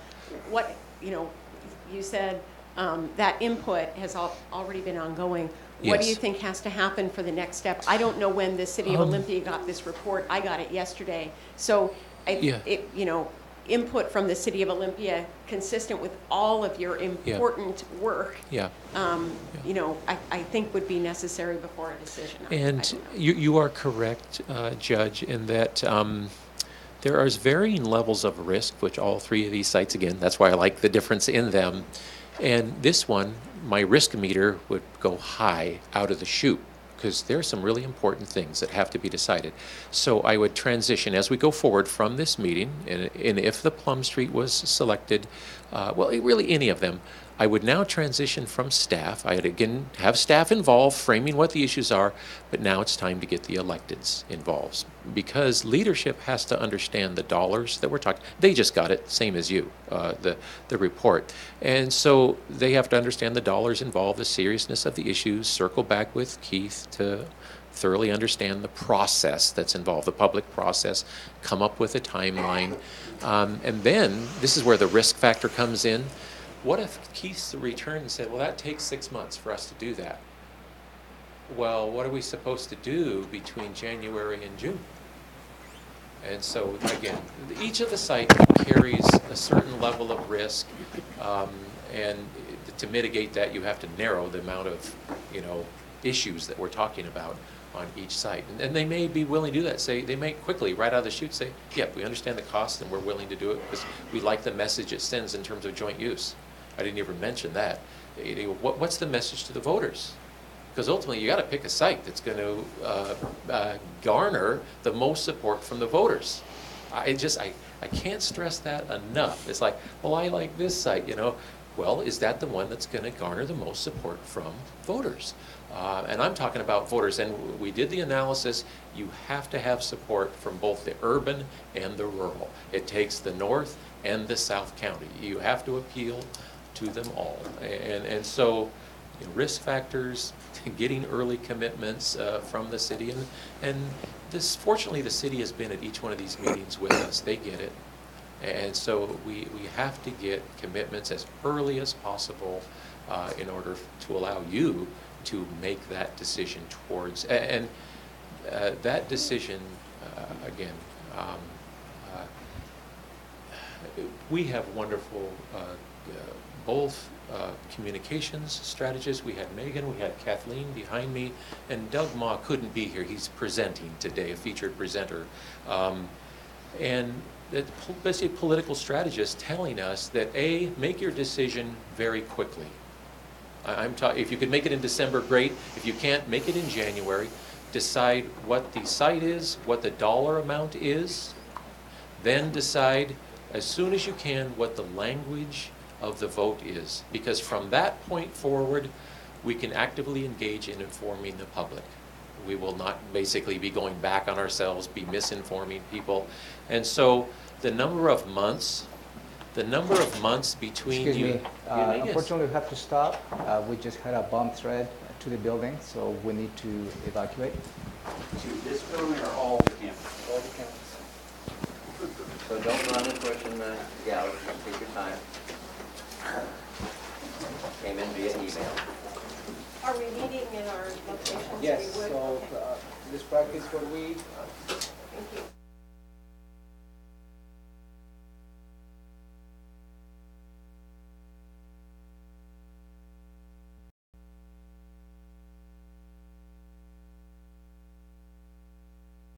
What, you said that input has already been ongoing. What do you think has to happen for the next step? I don't know when the city of Olympia got this report. I got it yesterday. So, input from the city of Olympia consistent with all of your important work, I think would be necessary before a decision. And you are correct, Judge, in that there are varying levels of risk, which all three of these sites, again, that's why I like the difference in them. And this one, my risk meter would go high out of the chute, because there are some really important things that have to be decided. So I would transition as we go forward from this meeting, and if the Plum Street was selected, really any of them, I would now transition from staff. I'd again have staff involved, framing what the issues are, but now it's time to get the electeds involved because leadership has to understand the dollars that we're talking. They just got it, same as you, the report. And so they have to understand the dollars involved, the seriousness of the issues, circle back with Keith to thoroughly understand the process that's involved, the public process, come up with a timeline. And then this is where the risk factor comes in. What if Keith returned and said, well, that takes 6 months for us to do that? Well, what are we supposed to do between January and June? And so, again, each of the sites carries a certain level of risk, and to mitigate that, you have to narrow the amount of, issues that we're talking about on each site. And they may be willing to do that. Say, they may quickly, right out of the chute, say, yep, we understand the cost and we're willing to do it because we like the message it sends in terms of joint use. I didn't even mention that. What's the message to the voters? Because ultimately, you got to pick a site that's going to garner the most support from the voters. I can't stress that enough. It's like, well, I like this site, Well, is that the one that's going to garner the most support from voters? And I'm talking about voters, and we did the analysis. You have to have support from both the urban and the rural. It takes the North and the South County. You have to appeal to them all. And so risk factors, getting early commitments from the city. And this, fortunately, the city has been at each one of these meetings with us. They get it. And so we have to get commitments as early as possible in order to allow you to make that decision towards, and that decision, again, we have wonderful both communications strategists. We had Megan, we had Kathleen behind me, and Doug Ma couldn't be here. He's presenting today, a featured presenter. And basically political strategists telling us that A, make your decision very quickly. If you could make it in December, great. If you can't, make it in January. Decide what the site is, what the dollar amount is. Then decide as soon as you can what the language of the vote is. Because from that point forward, we can actively engage in informing the public. We will not basically be going back on ourselves, be misinforming people. And so the number of months between Excuse you. me. Unfortunately, we have to stop. We just had a bomb threat to the building, so we need to evacuate. To this building or all the campus? All the campus. So don't run and push in the gallery, just take your time. Came in via email. Are we meeting in our locations? Yes, so this practice what we... Thank you.